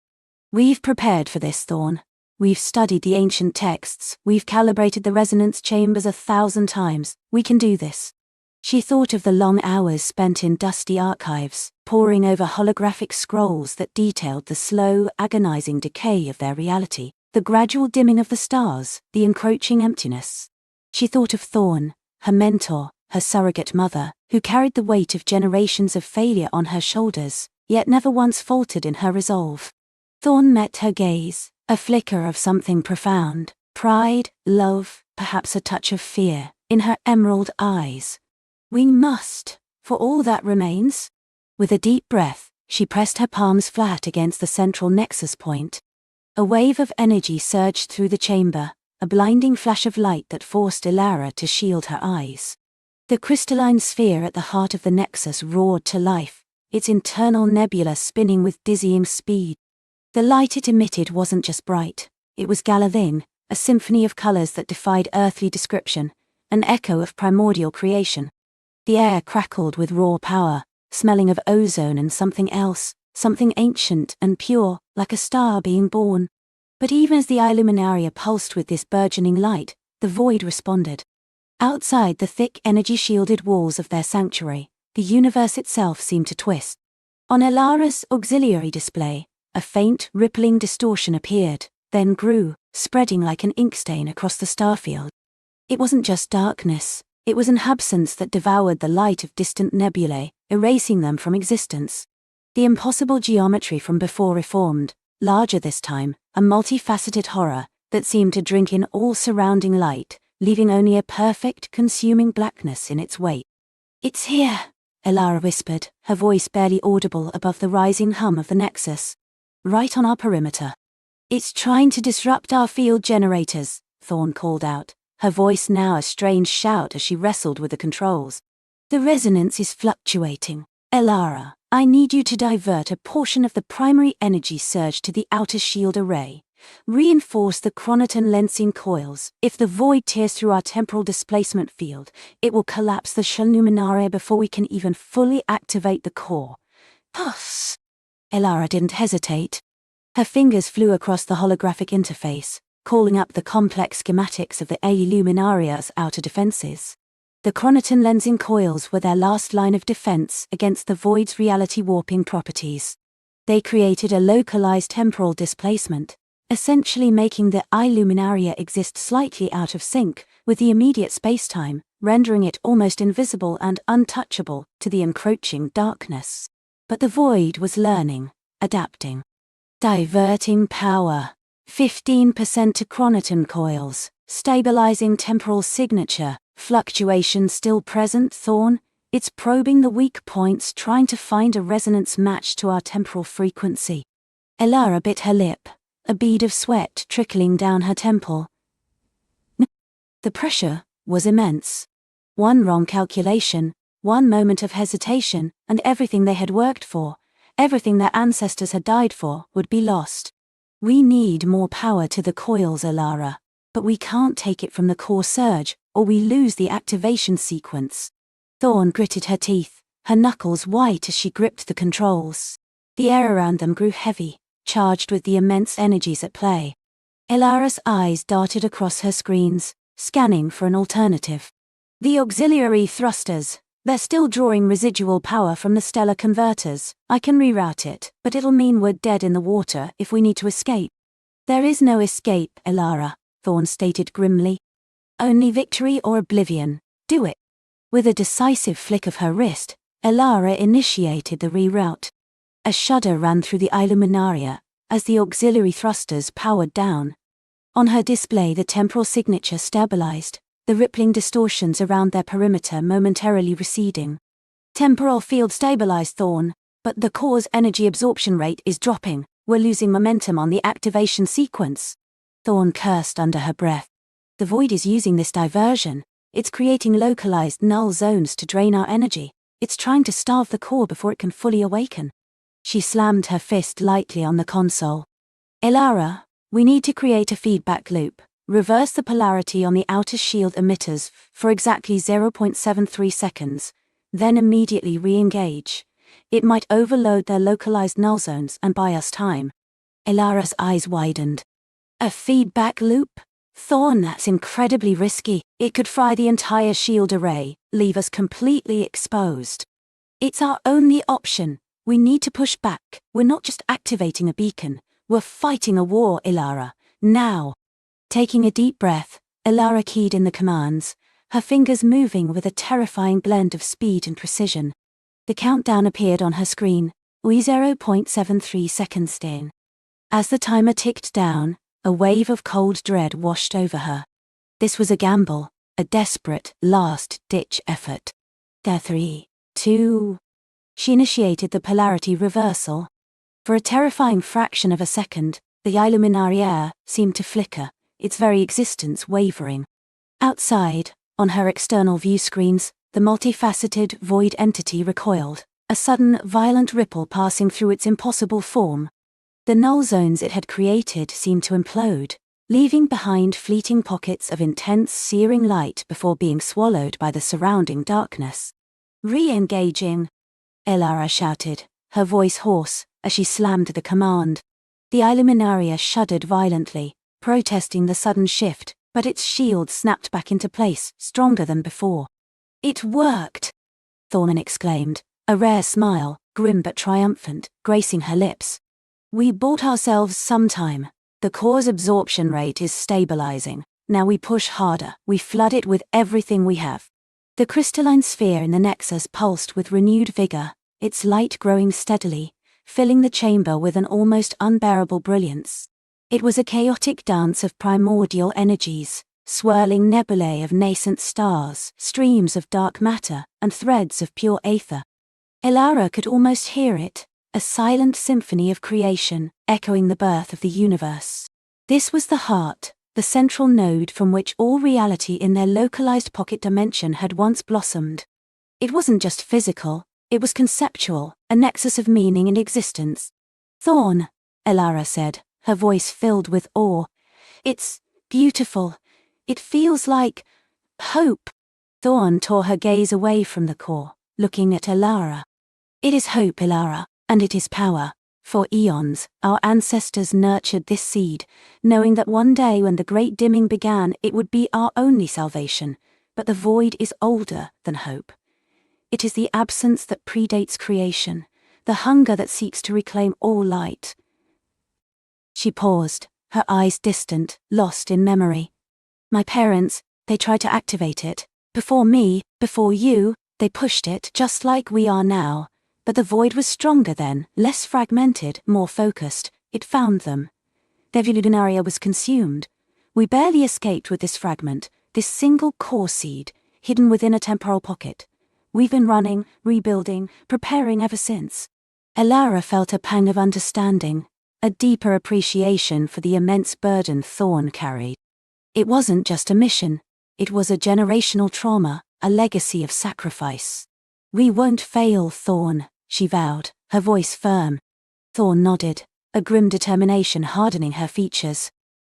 "We've prepared for this, Thorn. We've studied the ancient texts, we've calibrated the resonance chambers 1,000 times. We can do this." She thought of the long hours spent in dusty archives, poring over holographic scrolls that detailed the slow, agonizing decay of their reality, the gradual dimming of the stars, the encroaching emptiness. She thought of Thorn, her mentor, her surrogate mother, who carried the weight of generations of failure on her shoulders, yet never once faltered in her resolve. Thorn met her gaze, a flicker of something profound, pride, love, perhaps a touch of fear, in her emerald eyes. "We must, for all that remains." With a deep breath, she pressed her palms flat against the central nexus point. A wave of energy surged through the chamber, a blinding flash of light that forced Elara to shield her eyes. The crystalline sphere at the heart of the nexus roared to life, its internal nebula spinning with dizzying speed. The light it emitted wasn't just bright, it was Galavin, a symphony of colors that defied earthly description, an echo of primordial creation. The air crackled with raw power, smelling of ozone and something else, something ancient and pure, like a star being born. But even as the Illuminaria pulsed with this burgeoning light, the void responded. Outside the thick energy-shielded walls of their sanctuary, the universe itself seemed to twist. On Elara's auxiliary display, a faint, rippling distortion appeared, then grew, spreading like an inkstain across the starfield. It wasn't just darkness, it was an absence that devoured the light of distant nebulae, erasing them from existence. The impossible geometry from before reformed, larger this time, a multifaceted horror that seemed to drink in all surrounding light, leaving only a perfect, consuming blackness in its wake. "It's here," Elara whispered, her voice barely audible above the rising hum of the Nexus. "Right on our perimeter." "It's trying to disrupt our field generators," Thorn called out, her voice now a strange shout as she wrestled with the controls. "The resonance is fluctuating. Elara, I need you to divert a portion of the primary energy surge to the outer shield array. Reinforce the chronoton lensing coils. If the void tears through our temporal displacement field, it will collapse the luminaria before we can even fully activate the core." "Puffs." Elara didn't hesitate. Her fingers flew across the holographic interface, calling up the complex schematics of the luminaria's outer defenses. The chronoton lensing coils were their last line of defense against the void's reality warping properties. They created a localized temporal displacement, essentially making the luminaria exist slightly out of sync with the immediate spacetime, rendering it almost invisible and untouchable to the encroaching darkness. But the void was learning, adapting. Diverting power. 15% to chronoton coils, stabilizing temporal signature, fluctuation still present, Thorn. It's probing the weak points, trying to find a resonance match to our temporal frequency. Elara bit her lip, a bead of sweat trickling down her temple. The pressure was immense. One wrong calculation, one moment of hesitation, and everything they had worked for, everything their ancestors had died for, would be lost. "We need more power to the coils, Elara, but we can't take it from the core surge, or we lose the activation sequence." Thorn gritted her teeth, her knuckles white as she gripped the controls. The air around them grew heavy, charged with the immense energies at play. Elara's eyes darted across her screens, scanning for an alternative. "The auxiliary thrusters. They're still drawing residual power from the stellar converters. I can reroute it, but it'll mean we're dead in the water if we need to escape." "There is no escape, Elara," Thorn stated grimly. "Only victory or oblivion. Do it." With a decisive flick of her wrist, Elara initiated the reroute. A shudder ran through the luminaria as the auxiliary thrusters powered down. On her display, the temporal signature stabilized, the rippling distortions around their perimeter momentarily receding. "Temporal field stabilized, Thorn, but the core's energy absorption rate is dropping. We're losing momentum on the activation sequence." Thorn cursed under her breath. "The void is using this diversion. It's creating localized null zones to drain our energy. It's trying to starve the core before it can fully awaken." She slammed her fist lightly on the console. "Elara, we need to create a feedback loop. Reverse the polarity on the outer shield emitters for exactly 0.73 seconds, then immediately re-engage. It might overload their localized null zones and buy us time." Elara's eyes widened. "A feedback loop? Thorn, that's incredibly risky. It could fry the entire shield array, leave us completely exposed." "It's our only option. We need to push back. We're not just activating a beacon. We're fighting a war, Elara. Now." Taking a deep breath, Elara keyed in the commands, her fingers moving with a terrifying blend of speed and precision. The countdown appeared on her screen, 0.73 seconds in. As the timer ticked down, a wave of cold dread washed over her. This was a gamble, a desperate, last-ditch effort. 3, 2. She initiated the polarity reversal. For a terrifying fraction of a second, the luminaria seemed to flicker, its very existence wavering. Outside, on her external view screens, the multifaceted void entity recoiled, a sudden, violent ripple passing through its impossible form. The null zones it had created seemed to implode, leaving behind fleeting pockets of intense, searing light before being swallowed by the surrounding darkness. "Re-engaging," Elara shouted, her voice hoarse, as she slammed the command. The luminaria shuddered violently, protesting the sudden shift, but its shield snapped back into place, stronger than before. It worked! Thorn exclaimed, a rare smile, grim but triumphant, gracing her lips. We bought ourselves some time. The core's absorption rate is stabilizing. Now we push harder, we flood it with everything we have. The crystalline sphere in the nexus pulsed with renewed vigor, its light growing steadily, filling the chamber with an almost unbearable brilliance. It was a chaotic dance of primordial energies, swirling nebulae of nascent stars, streams of dark matter, and threads of pure aether. Elara could almost hear it, a silent symphony of creation, echoing the birth of the universe. This was the heart, the central node from which all reality in their localized pocket dimension had once blossomed. It wasn't just physical, it was conceptual, a nexus of meaning and existence. Thorn, Elara said, her voice filled with awe. It's beautiful. It feels like hope. Thorn tore her gaze away from the core, looking at Elara. It is hope, Elara, and it is power. For eons, our ancestors nurtured this seed, knowing that one day when the great dimming began, it would be our only salvation. But the void is older than hope. It is the absence that predates creation, the hunger that seeks to reclaim all light. She paused, her eyes distant, lost in memory. My parents, they tried to activate it. Before me, before you, they pushed it just like we are now. But the void was stronger then, less fragmented, more focused. It found them. Their luminaria was consumed. We barely escaped with this fragment, this single core seed, hidden within a temporal pocket. We've been running, rebuilding, preparing ever since. Elara felt a pang of understanding, a deeper appreciation for the immense burden Thorn carried. It wasn't just a mission, it was a generational trauma, a legacy of sacrifice. We won't fail, Thorn, she vowed, her voice firm. Thorn nodded, a grim determination hardening her features.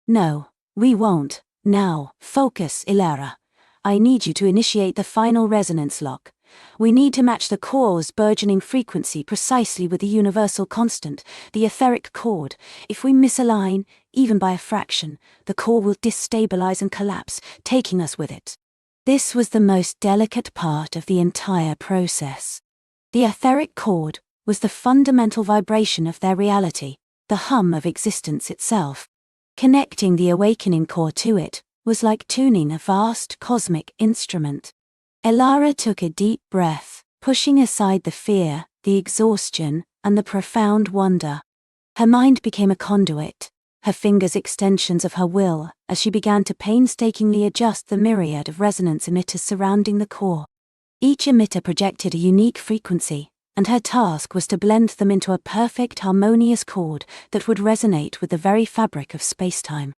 No, we won't. Now, focus, Elara. I need you to initiate the final resonance lock. We need to match the core's burgeoning frequency precisely with the universal constant, the etheric chord. If we misalign, even by a fraction, the core will destabilize and collapse, taking us with it. This was the most delicate part of the entire process. The etheric chord was the fundamental vibration of their reality, the hum of existence itself. Connecting the awakening core to it was like tuning a vast cosmic instrument. Elara took a deep breath, pushing aside the fear, the exhaustion, and the profound wonder. Her mind became a conduit, her fingers extensions of her will, as she began to painstakingly adjust the myriad of resonance emitters surrounding the core. Each emitter projected a unique frequency, and her task was to blend them into a perfect harmonious chord that would resonate with the very fabric of space-time.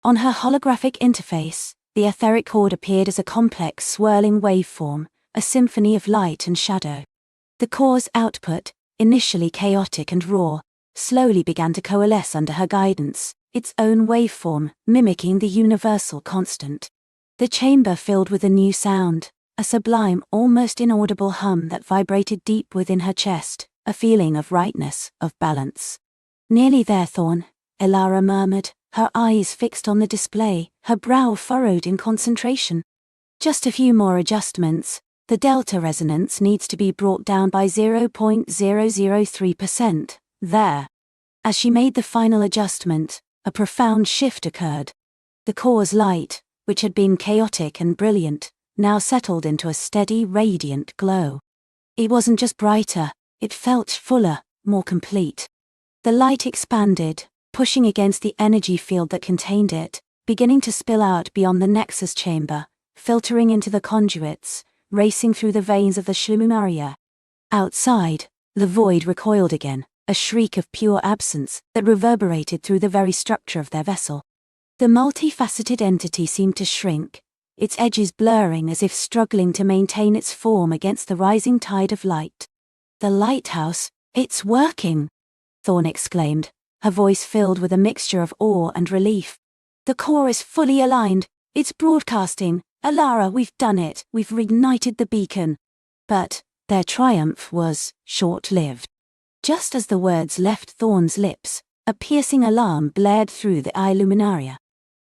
On her holographic interface, the etheric chord appeared as a complex swirling waveform, a symphony of light and shadow. The core's output, initially chaotic and raw, slowly began to coalesce under her guidance, its own waveform mimicking the universal constant. The chamber filled with a new sound, a sublime, almost inaudible hum that vibrated deep within her chest, a feeling of rightness, of balance. Nearly there, Thorn, Elara murmured, her eyes fixed on the display, her brow furrowed in concentration. Just a few more adjustments. The delta resonance needs to be brought down by 0.003%. There. As she made the final adjustment, a profound shift occurred. The core's light, which had been chaotic and brilliant, now settled into a steady, radiant glow. It wasn't just brighter, it felt fuller, more complete. The light expanded, pushing against the energy field that contained it, beginning to spill out beyond the nexus chamber, filtering into the conduits, racing through the veins of the Shlumaria. Outside, the void recoiled again, a shriek of pure absence that reverberated through the very structure of their vessel. The multifaceted entity seemed to shrink, its edges blurring as if struggling to maintain its form against the rising tide of light. The lighthouse, it's working! Thorn exclaimed, her voice filled with a mixture of awe and relief. The core is fully aligned, it's broadcasting. Elara, we've done it, we've reignited the beacon. But their triumph was short-lived. Just as the words left Thorn's lips, a piercing alarm blared through the eye luminaria.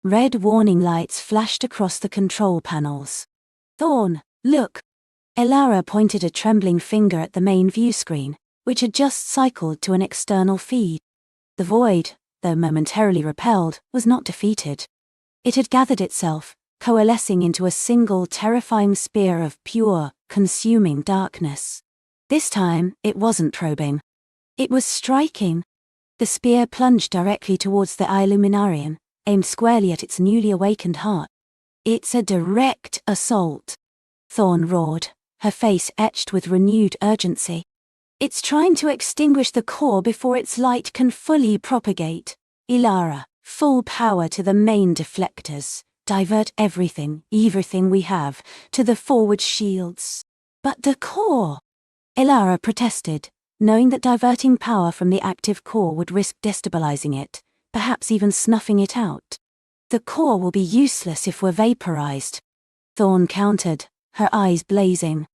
Red warning lights flashed across the control panels. Thorn, look! Elara pointed a trembling finger at the main view screen, which had just cycled to an external feed. The void, though momentarily repelled, was not defeated. It had gathered itself, coalescing into a single terrifying spear of pure, consuming darkness. This time, it wasn't probing. It was striking. The spear plunged directly towards the Illuminarian, aimed squarely at its newly awakened heart. "It's a direct assault," Thorn roared, her face etched with renewed urgency. "It's trying to extinguish the core before its light can fully propagate. Elara, full power to the main deflectors. Divert everything we have, to the forward shields." "But the core!" Elara protested, knowing that diverting power from the active core would risk destabilizing it, perhaps even snuffing it out. "The core will be useless if we're vaporized," Thorn countered, her eyes blazing.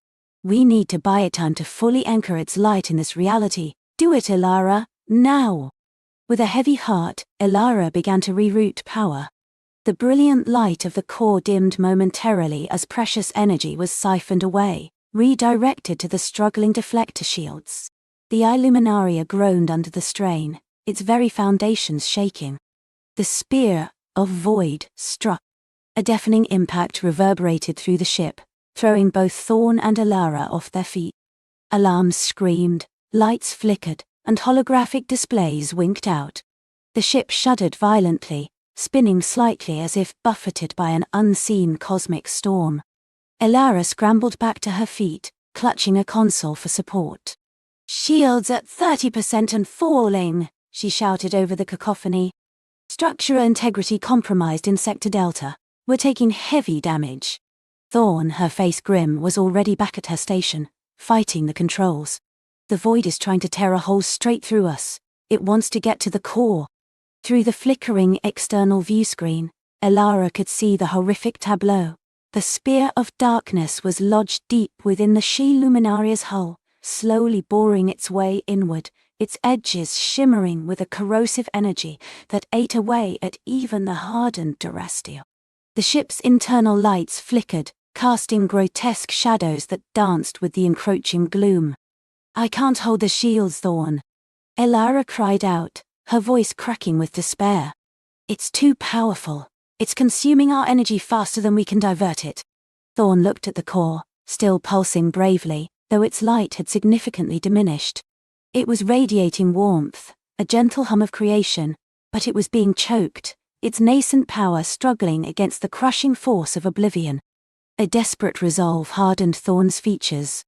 "We need to buy it time to fully anchor its light in this reality. Do it, Elara, now!" With a heavy heart, Elara began to reroute power. The brilliant light of the core dimmed momentarily as precious energy was siphoned away, redirected to the struggling deflector shields. The Illuminaria groaned under the strain, its very foundations shaking. The spear of void struck. A deafening impact reverberated through the ship, throwing both Thorn and Elara off their feet. Alarms screamed, lights flickered, and holographic displays winked out. The ship shuddered violently, spinning slightly as if buffeted by an unseen cosmic storm. Elara scrambled back to her feet, clutching a console for support. "Shields at 30% and falling," she shouted over the cacophony. "Structural integrity compromised in Sector Delta. We're taking heavy damage." Thorn, her face grim, was already back at her station, fighting the controls. "The void is trying to tear a hole straight through us. It wants to get to the core." Through the flickering external view screen, Elara could see the horrific tableau. The spear of darkness was lodged deep within the She-Luminaria's hull, slowly boring its way inward, its edges shimmering with a corrosive energy that ate away at even the hardened Durasteel. The ship's internal lights flickered, casting grotesque shadows that danced with the encroaching gloom. "I can't hold the shields, Thorn," Elara cried out, her voice cracking with despair. "It's too powerful. It's consuming our energy faster than we can divert it." Thorn looked at the core, still pulsing bravely, though its light had significantly diminished. It was radiating warmth, a gentle hum of creation, but it was being choked, its nascent power struggling against the crushing force of oblivion. A desperate resolve hardened Thorn's features.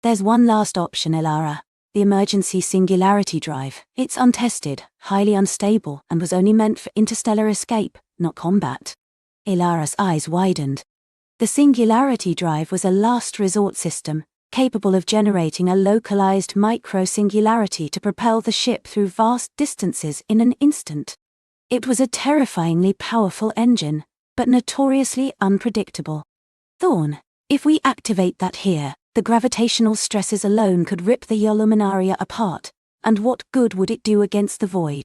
"There's one last option, Elara. The emergency singularity drive. It's untested, highly unstable, and was only meant for interstellar escape, not combat." Elara's eyes widened. The singularity drive was a last resort system, capable of generating a localized micro-singularity to propel the ship through vast distances in an instant. It was a terrifyingly powerful engine, but notoriously unpredictable. "Thorn, if we activate that here, the gravitational stresses alone could rip the Illuminaria apart, and what good would it do against the void?"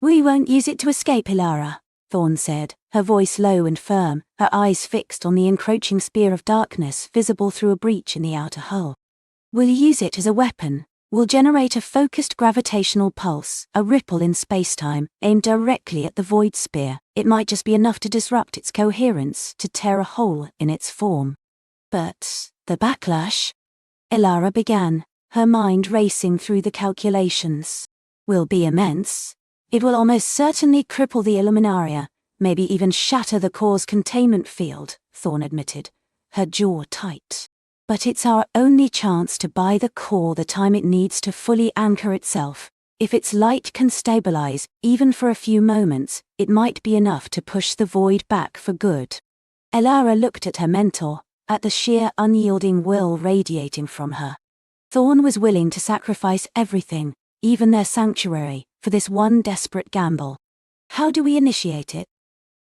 "We won't use it to escape, Elara," Thorn said, her voice low and firm, her eyes fixed on the encroaching spear of darkness visible through a breach in the outer hull. "We'll use it as a weapon. We'll generate a focused gravitational pulse, a ripple in spacetime, aimed directly at the void spear. It might just be enough to disrupt its coherence, to tear a hole in its form." "But the backlash," Elara began, her mind racing through the calculations, "will be immense. It will almost certainly cripple the Illuminaria, maybe even shatter the core's containment field," Thorn admitted, her jaw tight. "But it's our only chance to buy the core the time it needs to fully anchor itself. If its light can stabilize, even for a few moments, it might be enough to push the void back for good." Elara looked at her mentor, at the sheer unyielding will radiating from her. Thorn was willing to sacrifice everything, even their sanctuary, for this one desperate gamble. "How do we initiate it?"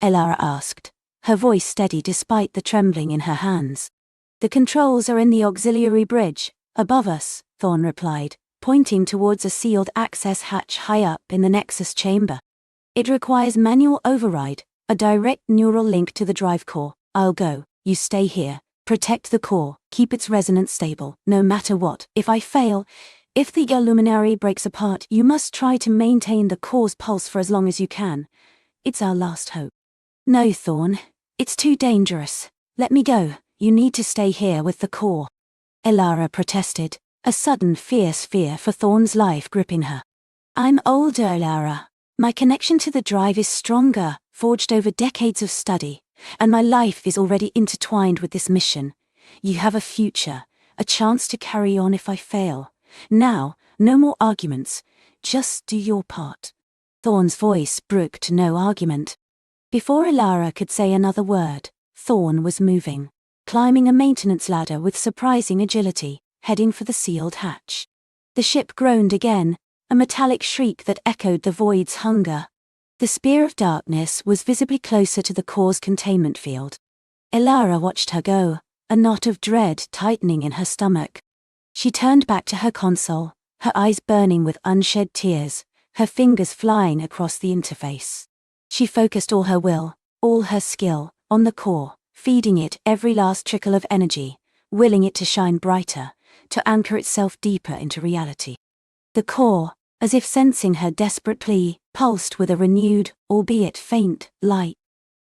Elara asked, her voice steady despite the trembling in her hands. "The controls are in the auxiliary bridge, above us," Thorn replied, pointing towards a sealed access hatch high up in the Nexus chamber. "It requires manual override, a direct neural link to the drive core. I'll go, you stay here. Protect the core, keep its resonance stable, no matter what. If I fail, if the luminary breaks apart, you must try to maintain the core's pulse for as long as you can. It's our last hope. No, Thorn. It's too dangerous. Let me go. You need to stay here with the core. Elara protested, a sudden fierce fear for Thorn's life gripping her. I'm older, Elara. My connection to the drive is stronger, forged over decades of study, and my life is already intertwined with this mission. You have a future, a chance to carry on if I fail. Now, no more arguments. Just do your part. Thorn's voice brooked no argument. Before Elara could say another word, Thorn was moving, climbing a maintenance ladder with surprising agility, heading for the sealed hatch. The ship groaned again, a metallic shriek that echoed the void's hunger. The spear of darkness was visibly closer to the core's containment field. Elara watched her go, a knot of dread tightening in her stomach. She turned back to her console, her eyes burning with unshed tears, her fingers flying across the interface. She focused all her will, all her skill, on the core, feeding it every last trickle of energy, willing it to shine brighter, to anchor itself deeper into reality. The core, as if sensing her desperate plea, pulsed with a renewed, albeit faint, light.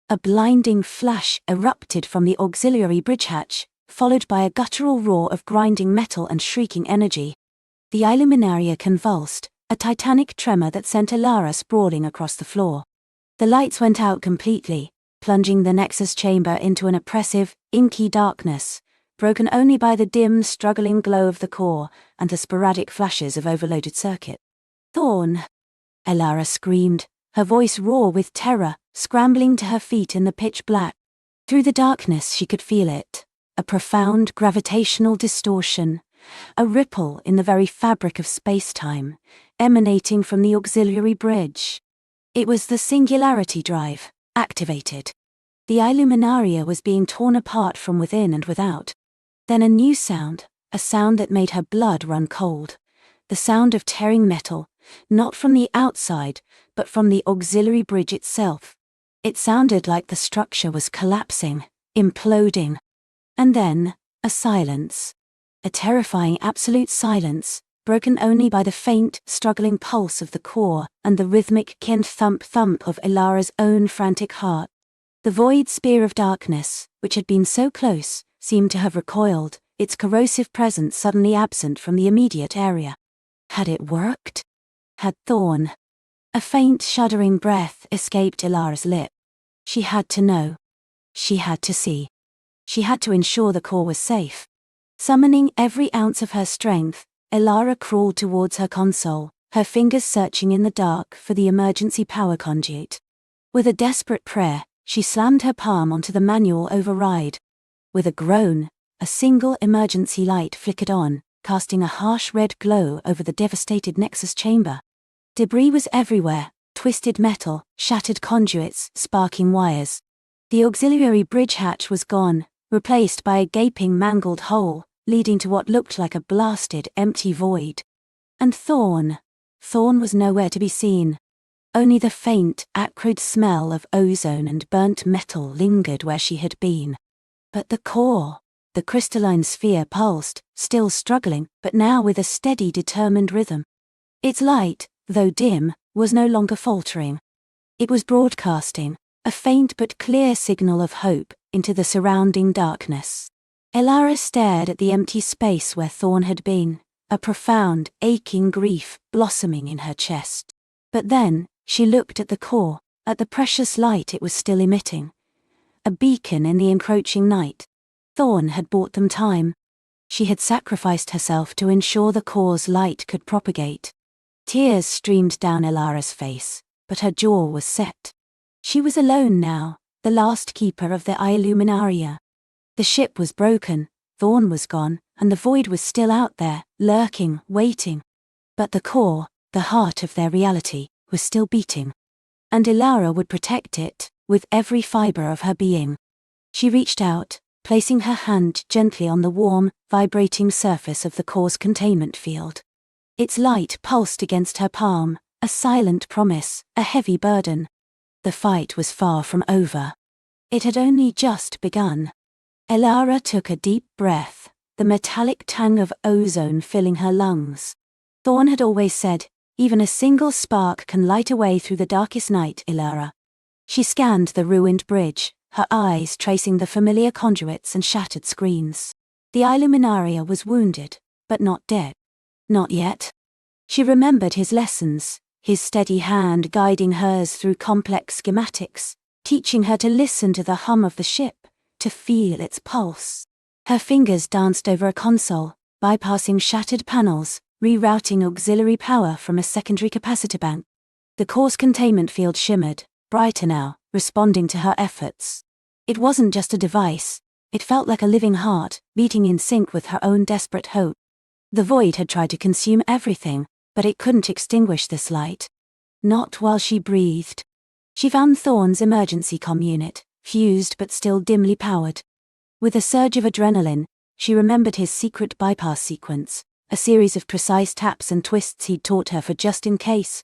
A blinding flash erupted from the auxiliary bridge hatch, followed by a guttural roar of grinding metal and shrieking energy. The Illuminaria convulsed, a titanic tremor that sent Elara sprawling across the floor. The lights went out completely, plunging the Nexus chamber into an oppressive, inky darkness, broken only by the dim, struggling glow of the core and the sporadic flashes of overloaded circuit. Thorn! Elara screamed, her voice raw with terror, scrambling to her feet in the pitch black. Through the darkness she could feel it, a profound gravitational distortion, a ripple in the very fabric of space-time, emanating from the auxiliary bridge. It was the singularity drive, activated. The Illuminaria was being torn apart from within and without. Then a new sound, a sound that made her blood run cold. The sound of tearing metal, not from the outside, but from the auxiliary bridge itself. It sounded like the structure was collapsing, imploding. And then, a silence. A terrifying absolute silence, broken only by the faint, struggling pulse of the core and the rhythmic thump-thump of Elara's own frantic heart. The void spear of darkness, which had been so close, seemed to have recoiled, its corrosive presence suddenly absent from the immediate area. Had it worked? Had Thorn? A faint, shuddering breath escaped Elara's lip. She had to know. She had to see. She had to ensure the core was safe. Summoning every ounce of her strength, Elara crawled towards her console, her fingers searching in the dark for the emergency power conduit. With a desperate prayer, she slammed her palm onto the manual override. With a groan, a single emergency light flickered on, casting a harsh red glow over the devastated Nexus chamber. Debris was everywhere, twisted metal, shattered conduits, sparking wires. The auxiliary bridge hatch was gone, replaced by a gaping mangled hole, leading to what looked like a blasted, empty void. And Thorn was nowhere to be seen. Only the faint, acrid smell of ozone and burnt metal lingered where she had been. But the core, the crystalline sphere pulsed, still struggling, but now with a steady, determined rhythm. Its light, though dim, was no longer faltering. It was broadcasting, a faint but clear signal of hope, into the surrounding darkness. Elara stared at the empty space where Thorn had been, a profound, aching grief blossoming in her chest. But then, she looked at the core, at the precious light it was still emitting. A beacon in the encroaching night. Thorn had bought them time. She had sacrificed herself to ensure the core's light could propagate. Tears streamed down Elara's face, but her jaw was set. She was alone now, the last keeper of the Illuminaria. The ship was broken, Thorn was gone, and the void was still out there, lurking, waiting. But the core, the heart of their reality, was still beating. And Elara would protect it, with every fiber of her being. She reached out, placing her hand gently on the warm, vibrating surface of the core's containment field. Its light pulsed against her palm, a silent promise, a heavy burden. The fight was far from over. It had only just begun. Elara took a deep breath, the metallic tang of ozone filling her lungs. Thorn had always said, even a single spark can light a way through the darkest night, Elara. She scanned the ruined bridge, her eyes tracing the familiar conduits and shattered screens. The Illuminaria was wounded, but not dead. Not yet. She remembered his lessons, his steady hand guiding hers through complex schematics, teaching her to listen to the hum of the ship, to feel its pulse. Her fingers danced over a console, bypassing shattered panels, rerouting auxiliary power from a secondary capacitor bank. The core's containment field shimmered, brighter now, responding to her efforts. It wasn't just a device, it felt like a living heart, beating in sync with her own desperate hope. The void had tried to consume everything, but it couldn't extinguish this light. Not while she breathed. She found Thorn's emergency comm unit, fused but still dimly powered. With a surge of adrenaline, she remembered his secret bypass sequence, a series of precise taps and twists he'd taught her for just in case.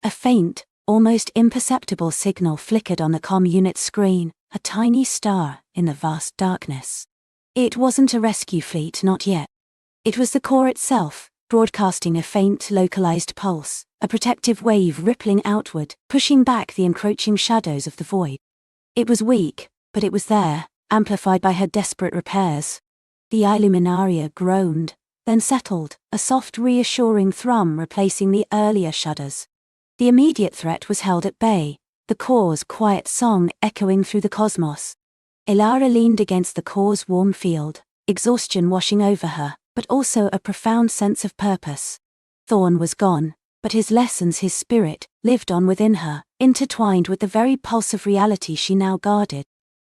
A faint, almost imperceptible signal flickered on the comm unit's screen, a tiny star in the vast darkness. It wasn't a rescue fleet, not yet. It was the core itself, broadcasting a faint, localized pulse, a protective wave rippling outward, pushing back the encroaching shadows of the void. It was weak, but it was there, amplified by her desperate repairs. The Illuminaria groaned, then settled, a soft reassuring thrum replacing the earlier shudders. The immediate threat was held at bay, the core's quiet song echoing through the cosmos. Elara leaned against the core's warm field, exhaustion washing over her, but also a profound sense of purpose. Thorn was gone, but his lessons, his spirit, lived on within her, intertwined with the very pulse of reality she now guarded.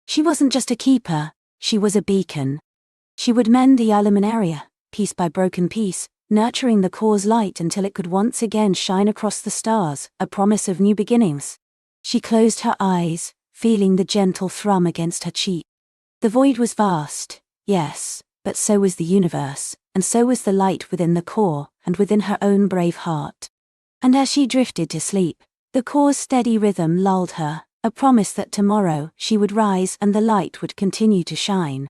She wasn't just a keeper, she was a beacon. She would mend the Illuminaria, piece by broken piece, nurturing the core's light until it could once again shine across the stars, a promise of new beginnings. She closed her eyes, feeling the gentle thrum against her cheek. The void was vast, yes, but so was the universe, and so was the light within the core, and within her own brave heart. And as she drifted to sleep, the core's steady rhythm lulled her, a promise that tomorrow she would rise and the light would continue to shine.